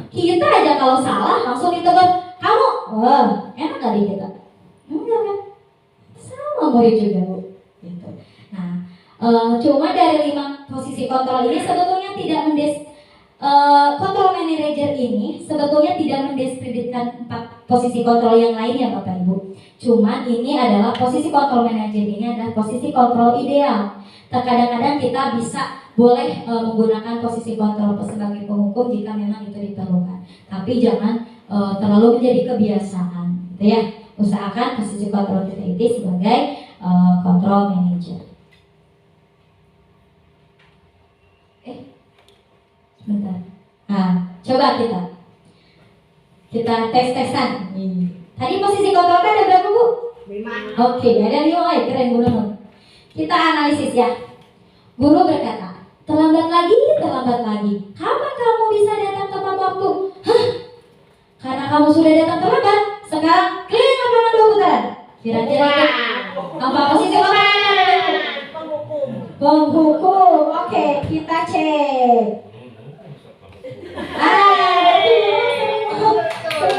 Kita aja kalau salah langsung ditegur, kamu, wah, enak gak di kita? Enggak kan? Sama murid juga, Bu. Gitu. Nah, cuma dari 5 posisi kontrol ini sebetulnya tidak kontrol manager ini sebetulnya tidak mendiskreditkan 4 posisi kontrol yang lainnya, Bapak Ibu. Cuma ini adalah posisi kontrol manager ini adalah posisi kontrol ideal. Terkadang-kadang kita boleh menggunakan posisi kontrol sebagai penghukum jika memang itu diperlukan. Tapi jangan terlalu menjadi kebiasaan, gitu ya. Usahakan posisi kontrol kita itu sebagai kontrol manager. Sebentar. Nah, coba kita tes-tesan. Tadi posisi kontrolnya ada berapa, Bu? 5. Oke, ada 5. Keren, Bu Nunung. Kita analisis ya. Guru berkata, terlambat lagi. Kapan kamu bisa datang tepat waktu? Hah? Karena kamu sudah datang terlambat. Sekarang keliling lapangan 2 putaran. Kira-kira apa posisi kontrolnya? Penghukum. Oke, kita cek.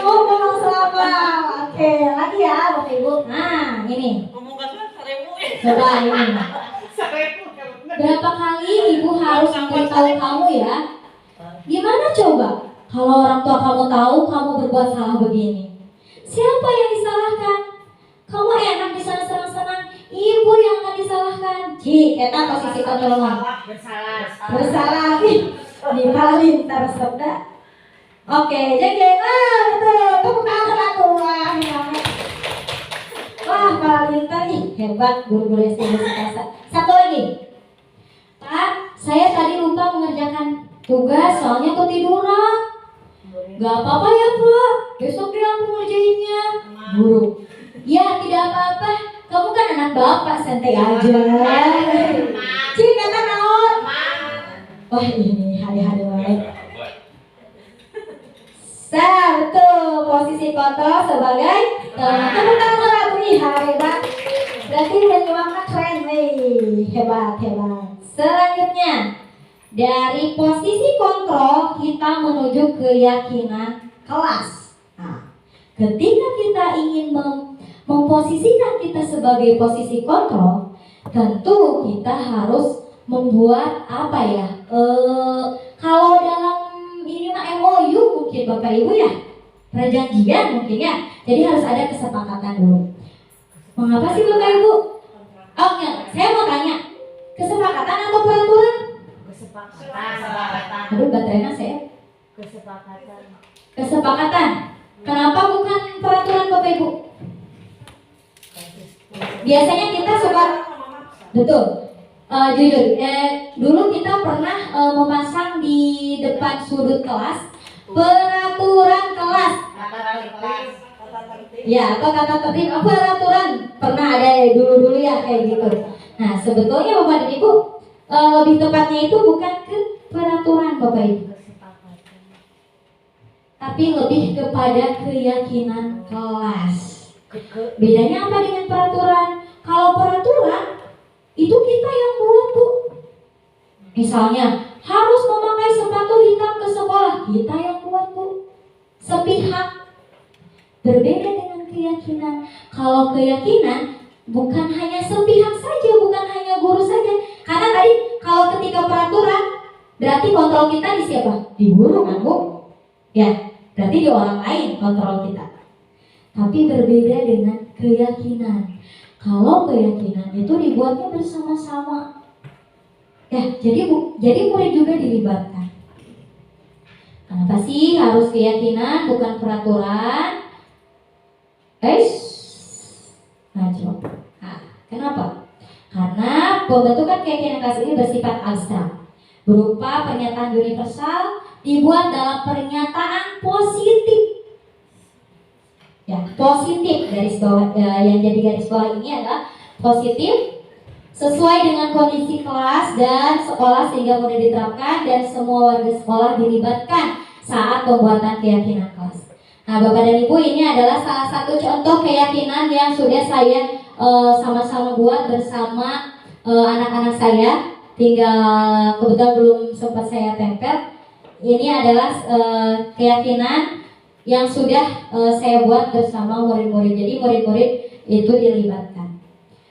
Ngomong selama. Oke, lagi ya Bapak Ibu. Nah, ini. Coba ini. Berapa kali ibu harus memberitahu kamu ya? Gimana coba? Kalau orang tua kamu tahu kamu berbuat salah begini, siapa yang disalahkan? Kamu enak di sana senang-senang, ibu yang akan disalahkan. Kita posisi kontrol bersalah nih. Dipalin tersebut. Oke, jeng. Betul. Tepuk tangan aku. Wah, paling tadi hebat guru-guru SD Mustika. Satu lagi. Pak, saya tadi lupa mengerjakan tugas soalnya ketiduran. Gak apa-apa ya, Pak. Besok dia aku ngerjainnya. Guru. Ya, tidak apa-apa. Kamu kan anak bapak, santai aja. Cik, kata naon. Wah, ini hari-hari baik. Betul, posisi kontrol sebagai tepuk tangan lagu nih, hebat. Berarti menyimaknya keren nih, hebat. Selanjutnya, dari posisi kontrol kita menuju keyakinan kelas. Nah, ketika kita ingin memposisikan kita sebagai posisi kontrol, tentu kita harus membuat apa ya? Kalau dalam ini mah MOU mungkin Bapak Ibu ya, perjanjian mungkin ya. Jadi harus ada kesepakatan dulu. Mengapa sih Bapak Ibu? Oh enggak, saya mau tanya, kesepakatan atau peraturan? Kesepakatan. Aduh, baterainya saya. Kesepakatan. Kenapa bukan peraturan Bapak Ibu? Biasanya kita suka, betul. Jujur, dulu kita pernah memasang di depan sudut kelas peraturan kelas. Ya, atau tata tertib peraturan. Pernah ada dulu ya kayak gitu. Nah, sebetulnya Bapak dan Ibu, lebih tepatnya itu bukan ke peraturan Bapak Ibu, tapi lebih kepada keyakinan kelas. Bedanya apa dengan peraturan? Kalau peraturan itu kita yang buat, Bu. Misalnya harus memakai sepatu hitam ke sekolah, kita yang buat, Bu. Sepihak. Berbeda dengan keyakinan. Kalau keyakinan bukan hanya sepihak saja, bukan hanya guru saja. Karena tadi kalau ketika peraturan berarti kontrol kita di siapa? Di guru kan, Bu? Ya, berarti di orang lain kontrol kita. Tapi berbeda dengan keyakinan. Kalau keyakinan itu dibuatnya bersama-sama. Ya, jadi murid juga dilibatkan. Kenapa sih harus keyakinan bukan peraturan? Kenapa? Karena pembentukan keyakinan kelas ini bersifat abstrak, berupa pernyataan universal dibuat dalam pernyataan positif. Ya, positif garis bawah yang jadi garis bawah ini adalah positif sesuai dengan kondisi kelas dan sekolah sehingga mudah diterapkan dan semua warga sekolah dilibatkan saat pembuatan keyakinan kelas. Nah, Bapak dan Ibu, ini adalah salah satu contoh keyakinan yang sudah saya sama-sama buat bersama anak-anak saya. Tinggal kebetulan belum sempat saya tempel. Ini adalah keyakinan yang sudah saya buat bersama murid-murid. Jadi murid-murid itu dilibatkan.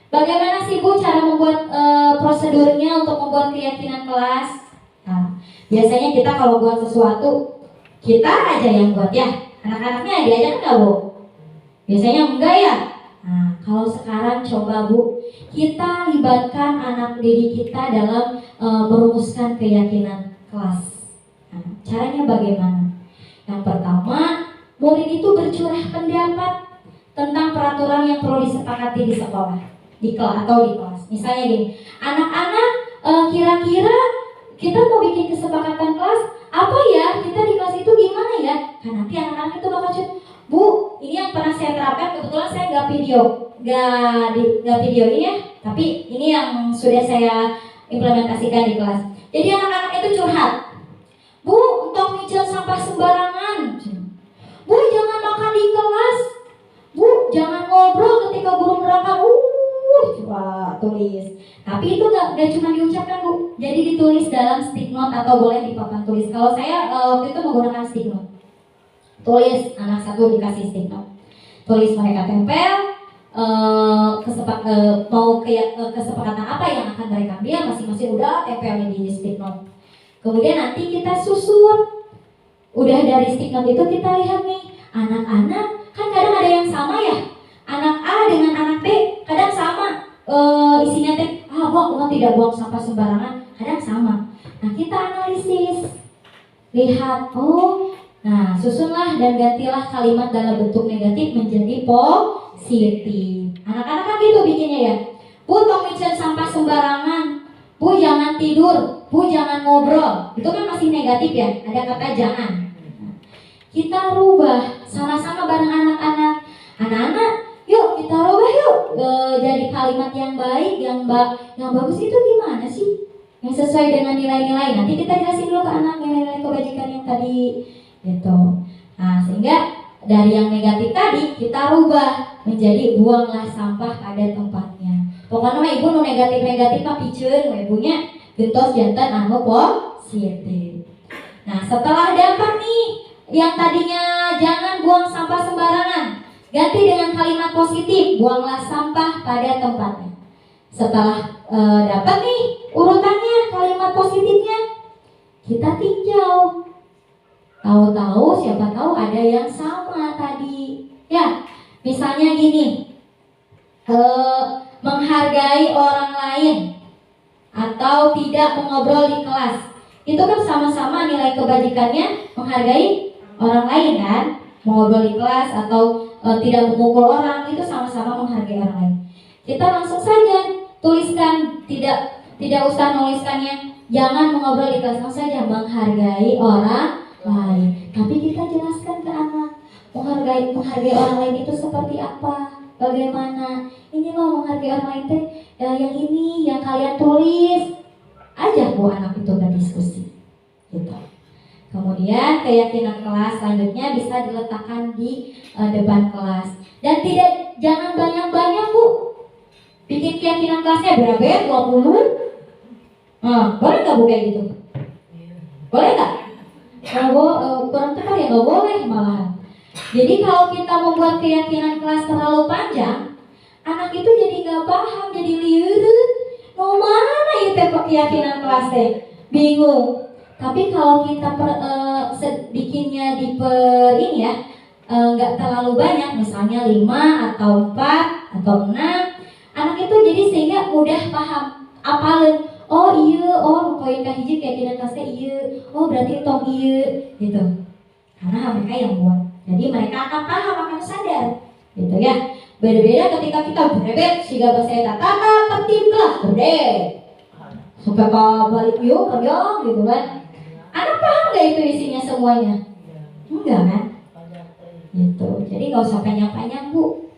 Bagaimana sih Bu cara membuat prosedurnya untuk membuat keyakinan kelas? Nah, biasanya kita kalau buat sesuatu kita aja yang buat ya. Anak-anaknya diajak enggak Bu? Biasanya enggak ya. Nah, kalau sekarang coba Bu, kita libatkan anak didik kita dalam merumuskan keyakinan kelas. Nah, caranya bagaimana? Yang pertama, murid itu bercurah pendapat tentang peraturan yang perlu disepakati di sekolah, di kelas atau di kelas. Misalnya gini, anak-anak kira-kira kita mau bikin kesepakatan kelas apa ya? Kita di kelas itu gimana ya? Kan nanti anak-anak itu bakal cerita, Bu, ini yang pernah saya terapkan, kebetulan saya nggak videoin ya, tapi ini yang sudah saya implementasikan di kelas. Jadi anak-anak itu curhat, Bu, untuk micil sampah sembarangan, Bu, jangan makan di kelas, Bu, jangan ngobrol ketika guru menerangkan. Coba tulis. Tapi itu nggak cuma diucapkan Bu, jadi ditulis dalam stick note atau boleh di papan tulis. Kalau saya waktu itu menggunakan stick note. Tulis, anak satu dikasih stick note. Tulis, mereka tempel kesepakatan apa yang akan mereka ambil, masing-masing udah tempelin di stick note. Kemudian nanti kita susun. Udah dari stick note itu kita lihat nih, anak-anak kan kadang ada yang sama ya. Anak A dengan anak B kadang sama isinya teh, buang tidak buang sampah sembarangan, kadang sama. Nah, kita analisis, lihat, nah susunlah dan gantilah kalimat dalam bentuk negatif menjadi positif. Anak-anak kan gitu bikinnya ya. Bu, tong micin sampah sembarangan, Bu jangan tidur, Bu jangan ngobrol. Itu kan masih negatif ya, ada kata jangan. Kita rubah sama-sama bareng anak-anak. Anak-anak, yuk kita rubah yuk jadi kalimat yang baik, yang bagus itu gimana sih? Yang sesuai dengan nilai-nilai. Nanti kita jelasin dulu ke anak nilai-nilai kebajikan yang tadi, gitu. Nah, sehingga dari yang negatif tadi kita rubah menjadi buanglah sampah pada tempatnya. Pokoknya ibu nu negatif mah piceun, ibunya gentos jantan anu positif. Nah, setelah dapat nih yang tadinya jangan buang sampah sembarangan, ganti dengan kalimat positif, buanglah sampah pada tempatnya. Setelah dapat nih urutannya, kalimat positifnya, kita tinjau. Tahu-tahu siapa tahu ada yang sama tadi. Ya, misalnya gini, menghargai orang lain atau tidak mengobrol di kelas. Itu kan sama-sama nilai kebajikannya menghargai orang lain kan. Mengobrol di kelas atau tidak memukul orang, itu sama-sama menghargai orang lain. Kita langsung saja tuliskan, tidak usah nuliskannya jangan mengobrol di kelas, langsung saja menghargai orang lain. Tapi kita jelaskan ke anak, menghargai orang lain itu seperti apa, bagaimana. Ini loh menghargai orang lain teh yang ini yang kalian tulis. Ajak Bu anak itu berdiskusi, gitu. Kemudian keyakinan kelas selanjutnya bisa diletakkan di depan kelas. Dan jangan banyak-banyak Bu. Bikin keyakinan kelasnya berapa? 20. Boleh nggak Bu kayak gitu? Boleh nggak? Kalau kurang tepat ya nggak boleh malahan. Jadi kalau kita membuat keyakinan kelas terlalu panjang, anak itu jadi nggak paham, jadi liurut. Mau mana itu keyakinan kelas teh? Bingung. Tapi kalau kita bikinnya ini ya, nggak terlalu banyak, misalnya 5 atau 4 atau 6, anak itu jadi sehingga mudah paham, apalin. Oh iya, poin kahiji keyakinan kelasnya iya, berarti tong iya, gitu. Karena mereka yang buat, jadi mereka akan paham, akan sadar, gitu ya. Beda-beda ketika kita berebet, sehingga bahasa eta tata tertib kelas berebet, sampai balik yuk, kebyong, gitu kan. Anak paham gak itu isinya semuanya? Enggak kan? Gitu. Jadi gak usah panjang-panjang Bu.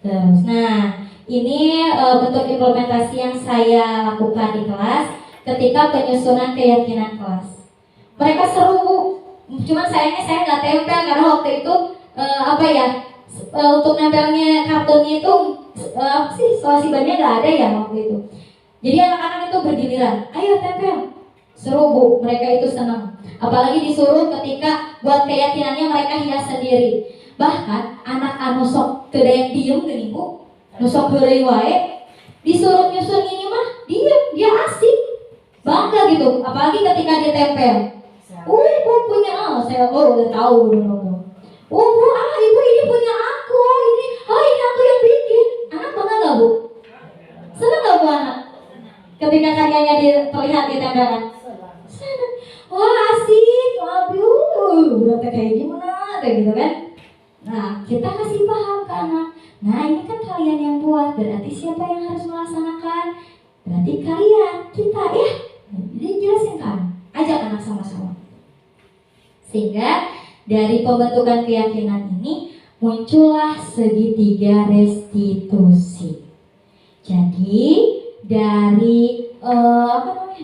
Terus, nah Ini bentuk implementasi yang saya lakukan di kelas ketika penyusunan keyakinan kelas. Mereka seru Bu, cuman sayangnya saya nggak tempel karena waktu itu untuk nempelnya kartunnya itu swasibannya nggak ada ya waktu itu. Jadi anak-anak itu berdiliran, ayo tempel. Seru Bu, mereka itu senang. Apalagi disuruh ketika buat keyakinannya mereka hias sendiri. Bahkan anak anu sok teu daya diem geuning Bu, nu sok heureuy wae disuruh nyusun ini mah diem, dia asik. Bangga gitu, apalagi ketika dia tempel. Bu punya saya udah tahu dulu. Bu, ibu ini punya aku, ini aku yang bikin. Anak bangga nggak Bu? Senang nggak Bu anak? Ketika karyanya terlihat di tempelan. Senang. Wah asik, udah kayak gimana, kayak gitu kan? Nah kita kasih paham ke anak. Nah ini kan kalian yang buat, berarti siapa yang harus melaksanakan? Berarti kalian, kita ya. Jadi jelasin kan, ajak anak sama-sama. Sehingga dari pembentukan keyakinan ini muncullah segitiga restitusi. Jadi dari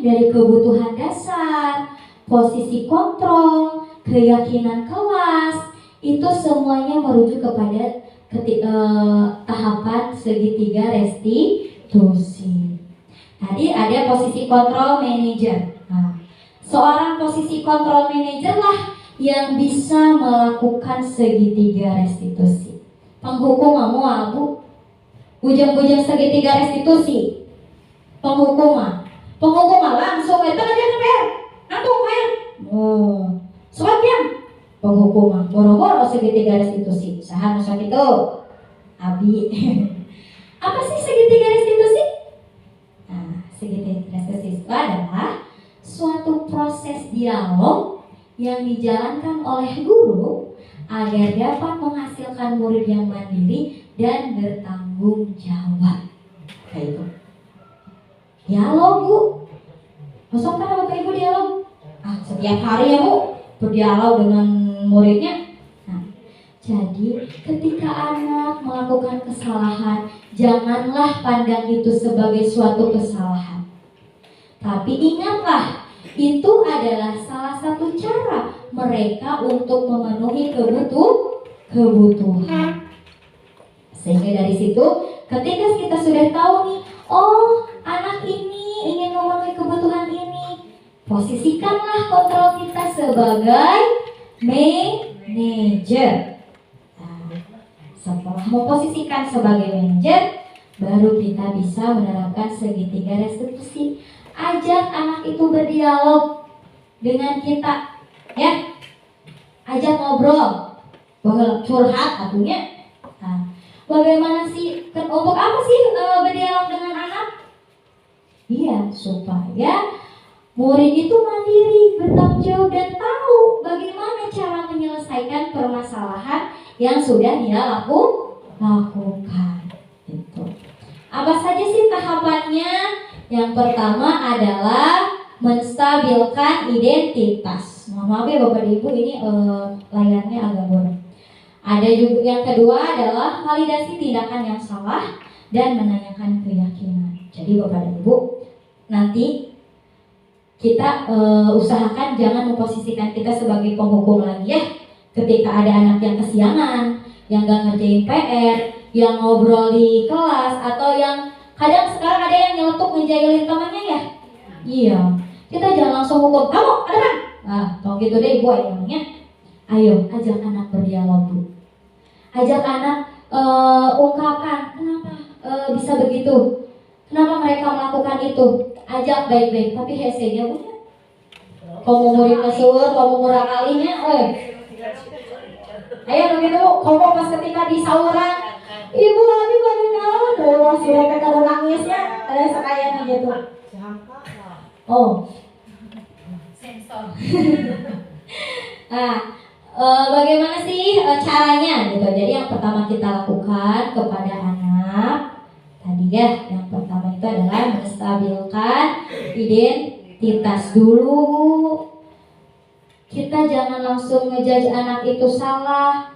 dari kebutuhan dasar, posisi kontrol, keyakinan kelas, itu semuanya merujuk kepada tahapan segitiga restitusi. Tadi ada posisi kontrol manager. Nah, seorang posisi kontrol manager lah yang bisa melakukan segitiga restitusi. Penghukum mual Bu, ujung-ujung segitiga restitusi. Penghukuman langsung itu aja kan nantung ayo. Sobat jam penghukuman boro-boro segitiga restitusi. Saha nu sok itu? Abi. Apa sih segitiga restitusi? Nah, segitiga restitusi itu adalah suatu proses dialog yang dijalankan oleh guru agar dapat menghasilkan murid yang mandiri dan bertanggung jawab. Kayak itu. Dialog Bu. Masuk kan Bapak Ibu dialog? Setiap hari ya Bu berdialog dengan muridnya. Nah, jadi ketika anak melakukan kesalahan, janganlah pandang itu sebagai suatu kesalahan. Tapi ingatlah, itu adalah salah satu cara mereka untuk memenuhi kebutuhan. Sehingga dari situ, ketika kita sudah tahu nih, oh anak ini ingin memenuhi kebutuhan ini, posisikanlah kontrol kita sebagai manajer. Nah, setelah memposisikan sebagai manajer, baru kita bisa menerapkan segitiga restitusi. Ajak anak itu berdialog dengan kita, ya. Ajak ngobrol, curhat atunya. Nah, bagaimana sih? Untuk apa sih berdialog dengan anak? Iya, supaya murid itu mandiri, bertanggung jawab dan tahu bagaimana cara menyelesaikan permasalahan yang sudah dia lakukan. Gitu. Apa saja sih tahapannya? Yang pertama adalah menstabilkan identitas. Maaf ya Bapak Ibu, ini layarnya agak boros. Ada juga yang kedua adalah validasi tindakan yang salah dan menanyakan keyakinan. Jadi Bapak Ibu, nanti kita usahakan jangan memposisikan kita sebagai penghukum lagi ya. Ketika ada anak yang kesiangan, yang gak ngerjain PR, yang ngobrol di kelas, atau yang kadang sekarang ada yang nyeletuk ngejailin temannya ya. Iya, kita jangan langsung hukum, kamu ada kan? Nah, kalau gitu deh Ibu namanya. Ayo, ajak anak berdialog Bu. Ajak anak ungkapkan kenapa bisa begitu, kenapa mereka melakukan itu. Ajak baik-baik, tapi hesenya Bu. Kamu murid mesur, kamu murah kalinya, ayo begitu, kamu pas ketika di sauran, Ibu lagi baru naon, masih mereka kalau nangisnya, ada sekalian gitu. Oh, sensor. Nah, bagaimana sih caranya gitu? Jadi yang pertama kita lakukan kepada anak tadi ya, yang pertama itu adalah menstabilkan identitas dulu. Kita jangan langsung ngejudge anak itu salah.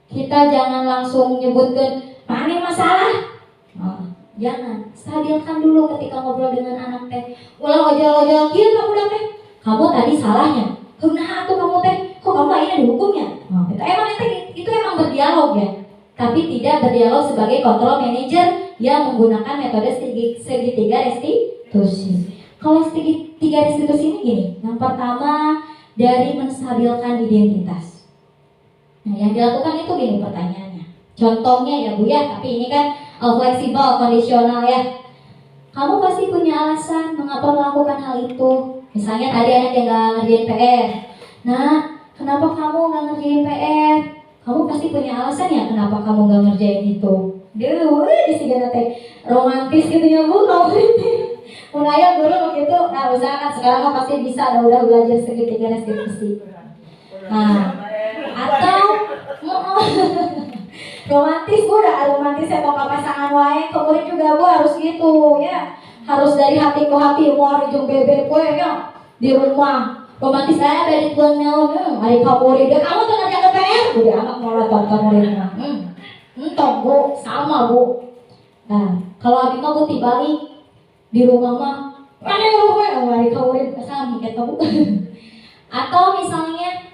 Kita jangan langsung nyebutkan mana masalah. Nah, Jangan, stabilkan dulu ketika ngobrol dengan anak teh. Ulah ojol-ojol kieu kamu dah teh. Kamu tadi salahnya. Kumaha atuh kamu teh? Kok kamu akhirnya dihukumnya? Nah, itu emang berdialog ya. Tapi tidak berdialog sebagai control manager yang menggunakan metode segitiga restitusi. Kalau segitiga restitusi ini gini, yang pertama dari menstabilkan identitas. Nah, yang dilakukan itu gini pertanyaannya. Contohnya ya Bu ya, tapi ini kan fleksibel, kondisional ya. Kamu pasti punya alasan mengapa melakukan hal itu. Misalnya tadi anak yang gak ngerjain PR. Nah, kenapa kamu gak ngerjain PR? Kamu pasti punya alasan ya kenapa kamu gak ngerjain itu. Duh, di sini teh romantis gitu ya Bu, kamu ini. Munaya guru begitu. Nah, usahakan sekarang kamu pasti bisa, udah belajar segitiga restitusi. Nah, atau romantis Bu, udah romantis ya kalau pasangan wae, kemudian juga Bu harus gitu ya. Harus dari hati ke hati, mau jeung bebek we ya di rumah. Romantis saya dari tuan naon, hari kamu dia kamu tuh ngerjain PR, udah anak molotot kamu dia. Entok Bu, sama Bu. Nah, kalau abi mah Bu dibalik di rumah mah, mana yang hari kamu sama gitu Bu. Atau misalnya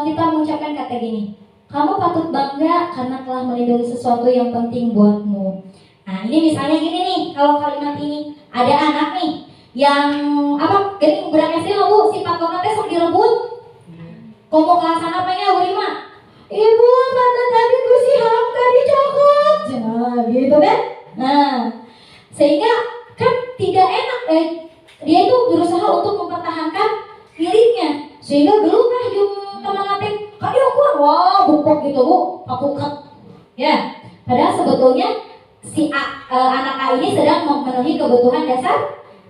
kita mengucapkan kata gini, kamu patut bangga karena telah melindungi sesuatu yang penting buatmu. Nah ini misalnya gini nih, kalau kalimat ini ada anak nih yang apa? Gini budak SD lo Bu, sifat lokatnya sok direbut. Komo kelasan apanya Bu Rima? Ibu, mata tadi ku si Hamka dicokot. Nah gitu kan? Nah sehingga kan tidak enak dia itu berusaha untuk mempertahankan miliknya. Sehingga geluh yung teman-teman kali aku wah bukok gitu Bu, papukat. Ya, padahal sebetulnya si anak A ini sedang memenuhi kebutuhan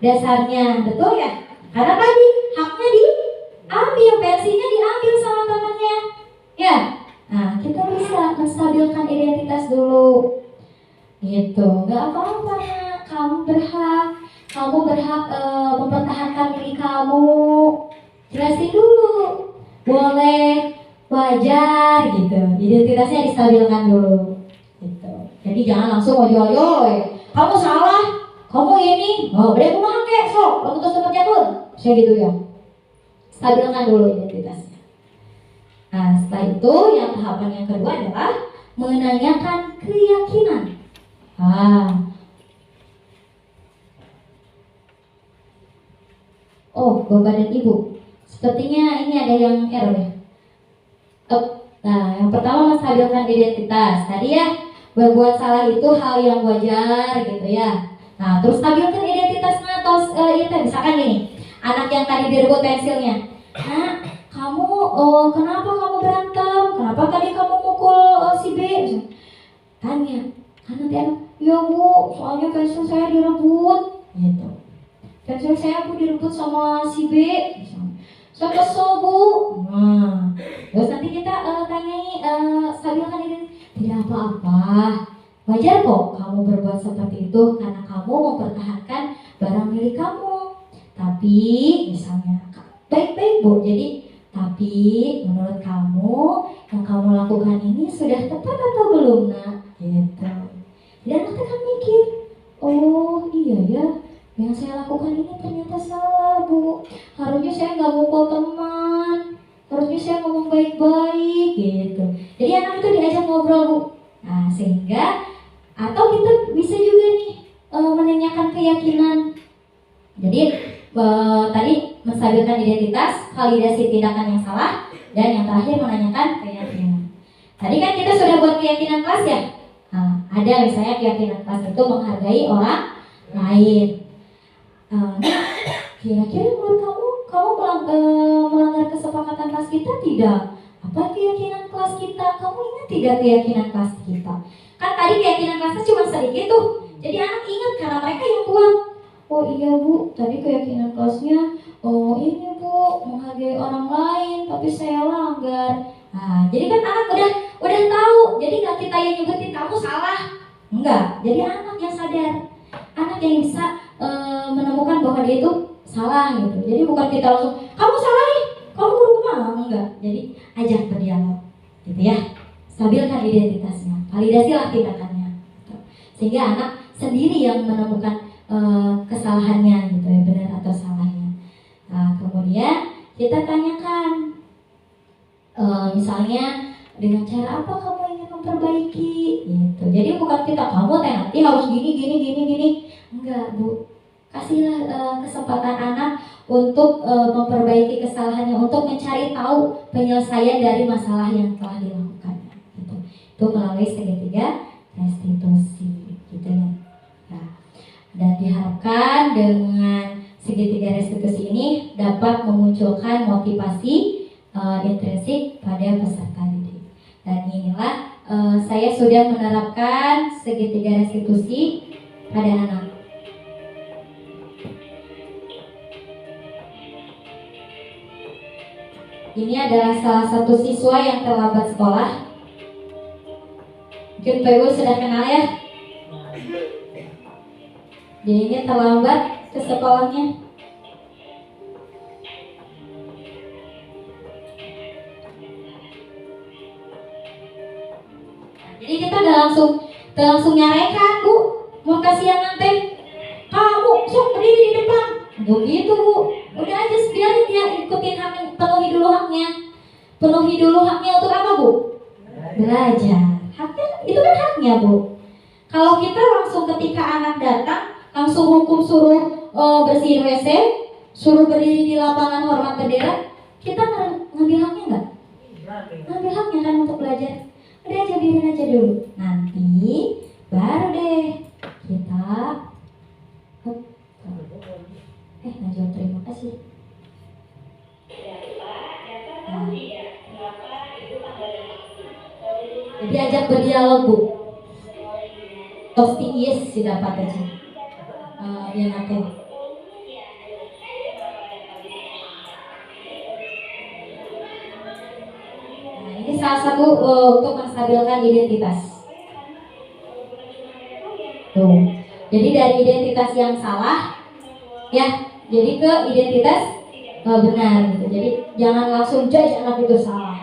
dasarnya, betul ya? Karena tadi haknya diambil, pensinya diambil sama temannya. Ya. Nah, kita bisa menstabilkan identitas dulu. Gitu. Enggak apa-apa, kamu berhak mempertahankan milik kamu. Jelasin dulu. Boleh, wajar gitu. Identitasnya distabilkan dulu. Gitu. Jadi jangan langsung ojo-ojo, kamu salah, kamu ini, udah kumaha kek, sok, kamu terus tempat jabut. Saya gitu ya. Stabilkan dulu identitasnya. Nah, setelah itu yang tahapan yang kedua adalah menanyakan keyakinan. Oh, Bapak dan Ibu, sepertinya ini ada yang error ya. Nah, yang pertama menstabilkan identitas. Tadi ya, berbuat salah itu hal yang wajar gitu ya. Nah, terus stabilkan identitasnya atau itu misalkan gini, anak yang tadi direbut pensilnya. Nah, kamu kenapa kamu berantem? Kenapa tadi kamu mukul si B? Tanya, kan nanti anak, ya Bu, soalnya pensil saya direbut gitu. Pensil saya Bu direbut sama si B. Saya kesel Bu. Nah, terus nanti kita tanyai stabilkan ini. Tidak apa-apa, wajar kok kamu berbuat seperti itu karena kamu mempertahankan barang milik kamu. Tapi misalnya baik-baik Bu, jadi tapi menurut kamu yang kamu lakukan ini sudah tepat atau belum Nak? Gitu. Dan anak kan mikir, oh iya ya, yang saya lakukan ini ternyata salah Bu. Harusnya saya nggak mukul teman, harusnya saya ngomong baik-baik gitu. Jadi anak itu diajak ngobrol Bu. Nah sehingga atau kita bisa juga nih menanyakan keyakinan. Jadi tadi menstabilkan identitas, validasi tindakan yang salah, dan yang terakhir menanyakan keyakinan. Tadi kan kita sudah buat keyakinan kelas ya. Nah, ada misalnya keyakinan kelas itu menghargai orang lain. Kira-kira menurut kamu melanggar kesepakatan kelas kita tidak? Apa keyakinan kelas kita? Kamu ingat tidak keyakinan kelas kita? Kan tadi keyakinan kelasnya cuma sedikit tuh. Jadi anak ingat karena mereka yang buat. Oh iya Bu, tadi keyakinan kelasnya, oh ini Bu, menghargai orang lain, tapi saya langgar. Nah, jadi kan anak udah tahu. Jadi nggak kita yang nyugetin kamu salah. Enggak. Jadi anak yang sadar, anak yang bisa menemukan bahwa dia itu salah gitu. Jadi bukan kita langsung kamu salah nih, kamu guru kemana? Enggak. Jadi ajak berdialog, gitu ya. Stabilkan identitasnya, validasilah tindakannya, gitu. Sehingga anak sendiri yang menemukan kesalahannya gitu ya, benar atau salahnya. Nah, kemudian kita tanyakan, misalnya dengan cara apa kamu ingin memperbaiki gitu. Jadi bukan kita kamu nanti harus gini, enggak Bu. Kasihlah kesempatan anak untuk memperbaiki kesalahannya, untuk mencari tahu penyelesaian dari masalah yang telah dilakukannya gitu. Itu melalui segitiga restitusi gitu ya. Nah, dan diharapkan dengan segitiga restitusi ini dapat memunculkan motivasi intrinsik pada peserta didik. Dan inilah saya sudah menerapkan segitiga restitusi pada anak. Ini adalah salah satu siswa yang terlambat sekolah. Mungkin Pak Ibu sudah kenal ya. Jadi ini terlambat ke sekolahnya. Jadi kita gak langsung nyarekan Bu, mau kasihan nanti kamu sok berdiri di depan. Begitu Bu, udah aja biarin dia ikutin haknya, penuhi dulu haknya untuk apa Bu? Belajar. Haknya itu kan haknya Bu. Kalau kita langsung ketika anak datang langsung hukum suruh bersihin WC, suruh berdiri di lapangan hormat bendera, kita ngambil haknya nggak? Ngambil haknya kan untuk belajar. Udah aja biarin aja dulu. Nanti baru deh kita Najwa terima kasih. Nah. Jadi ajak berdialog Bu. Toasting yes dapat aja. Ya nanti. Nah, ini salah satu untuk menstabilkan identitas. Tuh. Jadi dari identitas yang salah, ya, jadi ke identitas benar gitu. Jadi jangan langsung judge anak itu salah.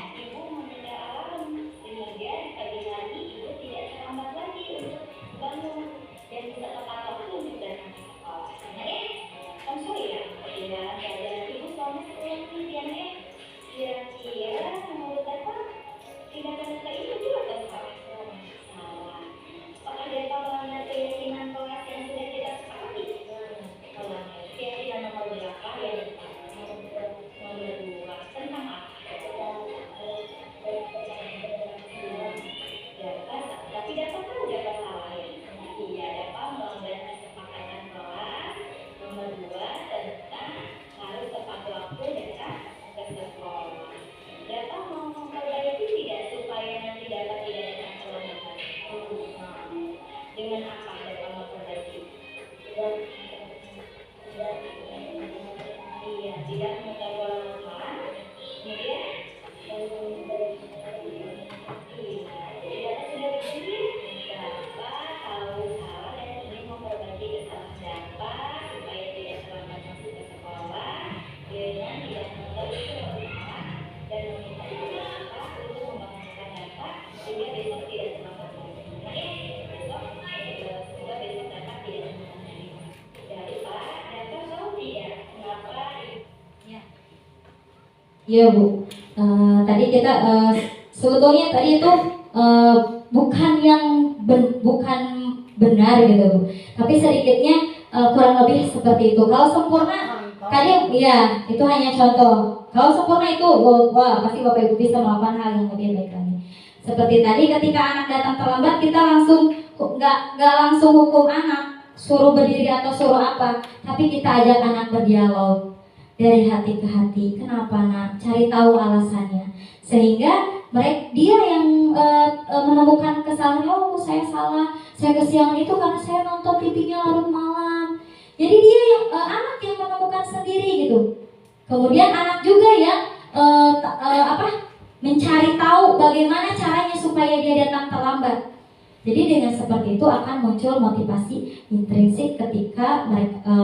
Iya Bu, tadi kita sebetulnya tadi itu bukan benar gitu Bu, tapi sedikitnya kurang lebih seperti itu. Kalau sempurna tadi ya itu hanya contoh. Kalau sempurna itu wah pasti Bapak Ibu bisa melakukan hal yang lebih baik lagi. Seperti tadi ketika anak datang terlambat kita langsung nggak langsung hukum anak, suruh berdiri atau suruh apa, tapi kita ajak anak berdialog. Dari hati ke hati, kenapa nak? Cari tahu alasannya, sehingga dia yang menemukan kesalahan. Oh, saya salah, saya kesiangan itu karena saya nonton TV-nya larut malam. Jadi dia yang anak yang menemukan sendiri gitu. Kemudian anak juga yang mencari tahu bagaimana caranya supaya dia datang terlambat. Jadi dengan seperti itu akan muncul motivasi intrinsik ketika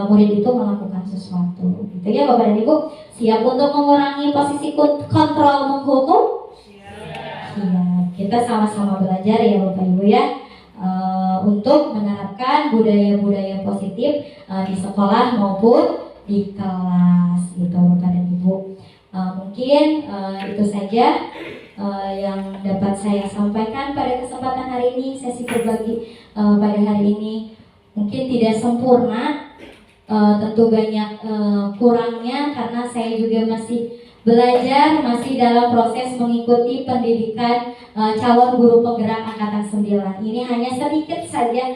murid itu melakukan sesuatu. Gitu ya Bapak dan Ibu, siap untuk mengurangi posisi kontrol menghukum? Siap. Kita sama-sama belajar ya Bapak Ibu ya. untuk menerapkan budaya-budaya positif di sekolah maupun di kelas gitu Bapak dan Ibu. Mungkin itu saja yang dapat saya sampaikan pada kesempatan hari ini. Sesi berbagi pada hari ini mungkin tidak sempurna, tentu banyak kurangnya karena saya juga masih belajar, masih dalam proses mengikuti pendidikan calon guru penggerak angkatan 9. Ini hanya sedikit saja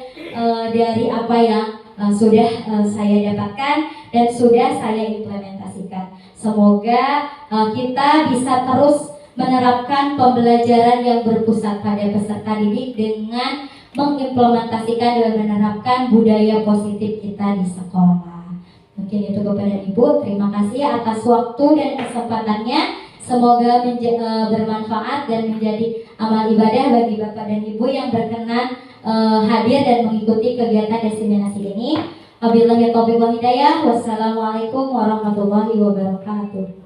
dari apa yang sudah saya dapatkan dan sudah saya implementasikan. Semoga kita bisa terus menerapkan pembelajaran yang berpusat pada peserta didik dengan mengimplementasikan dan menerapkan budaya positif kita di sekolah. Mungkin itu Bapak dan Ibu, terima kasih atas waktu dan kesempatannya. Semoga bermanfaat dan menjadi amal ibadah bagi Bapak dan Ibu yang berkenan hadir dan mengikuti kegiatan destinasi ini. Wabillahi taufiq wal hidayah. Wassalamualaikum warahmatullahi wabarakatuh.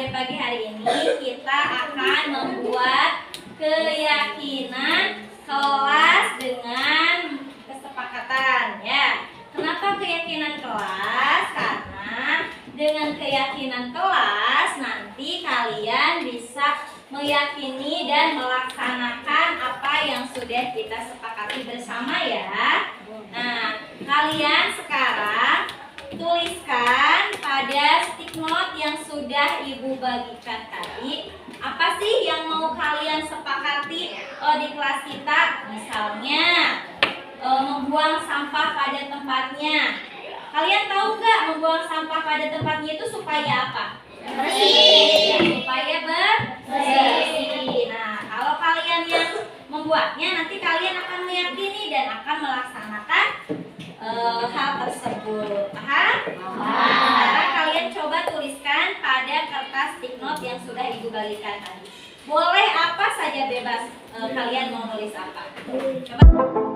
Pagi hari ini kita akan membuat keyakinan kelas dengan kesepakatan ya. Kenapa keyakinan kelas? Karena dengan keyakinan kelas nanti kalian bisa meyakini dan melaksanakan apa yang sudah kita sepakati bersama ya. Nah, kalian sekarang tuliskan pada stick note yang sudah Ibu bagikan tadi. Apa sih yang mau kalian sepakati di kelas kita? Misalnya membuang sampah pada tempatnya. Kalian tahu nggak membuang sampah pada tempatnya itu supaya apa? Bersih. Ya, supaya bersih. Nah, kalau kalian yang membuatnya, nanti kalian akan meyakini dan akan melaksanakan hal tersebut. Paham? Sekarang kalian coba tuliskan pada kertas stick note yang sudah Ibu bagikan tadi. Boleh apa saja bebas, kalian mau nulis apa. Coba.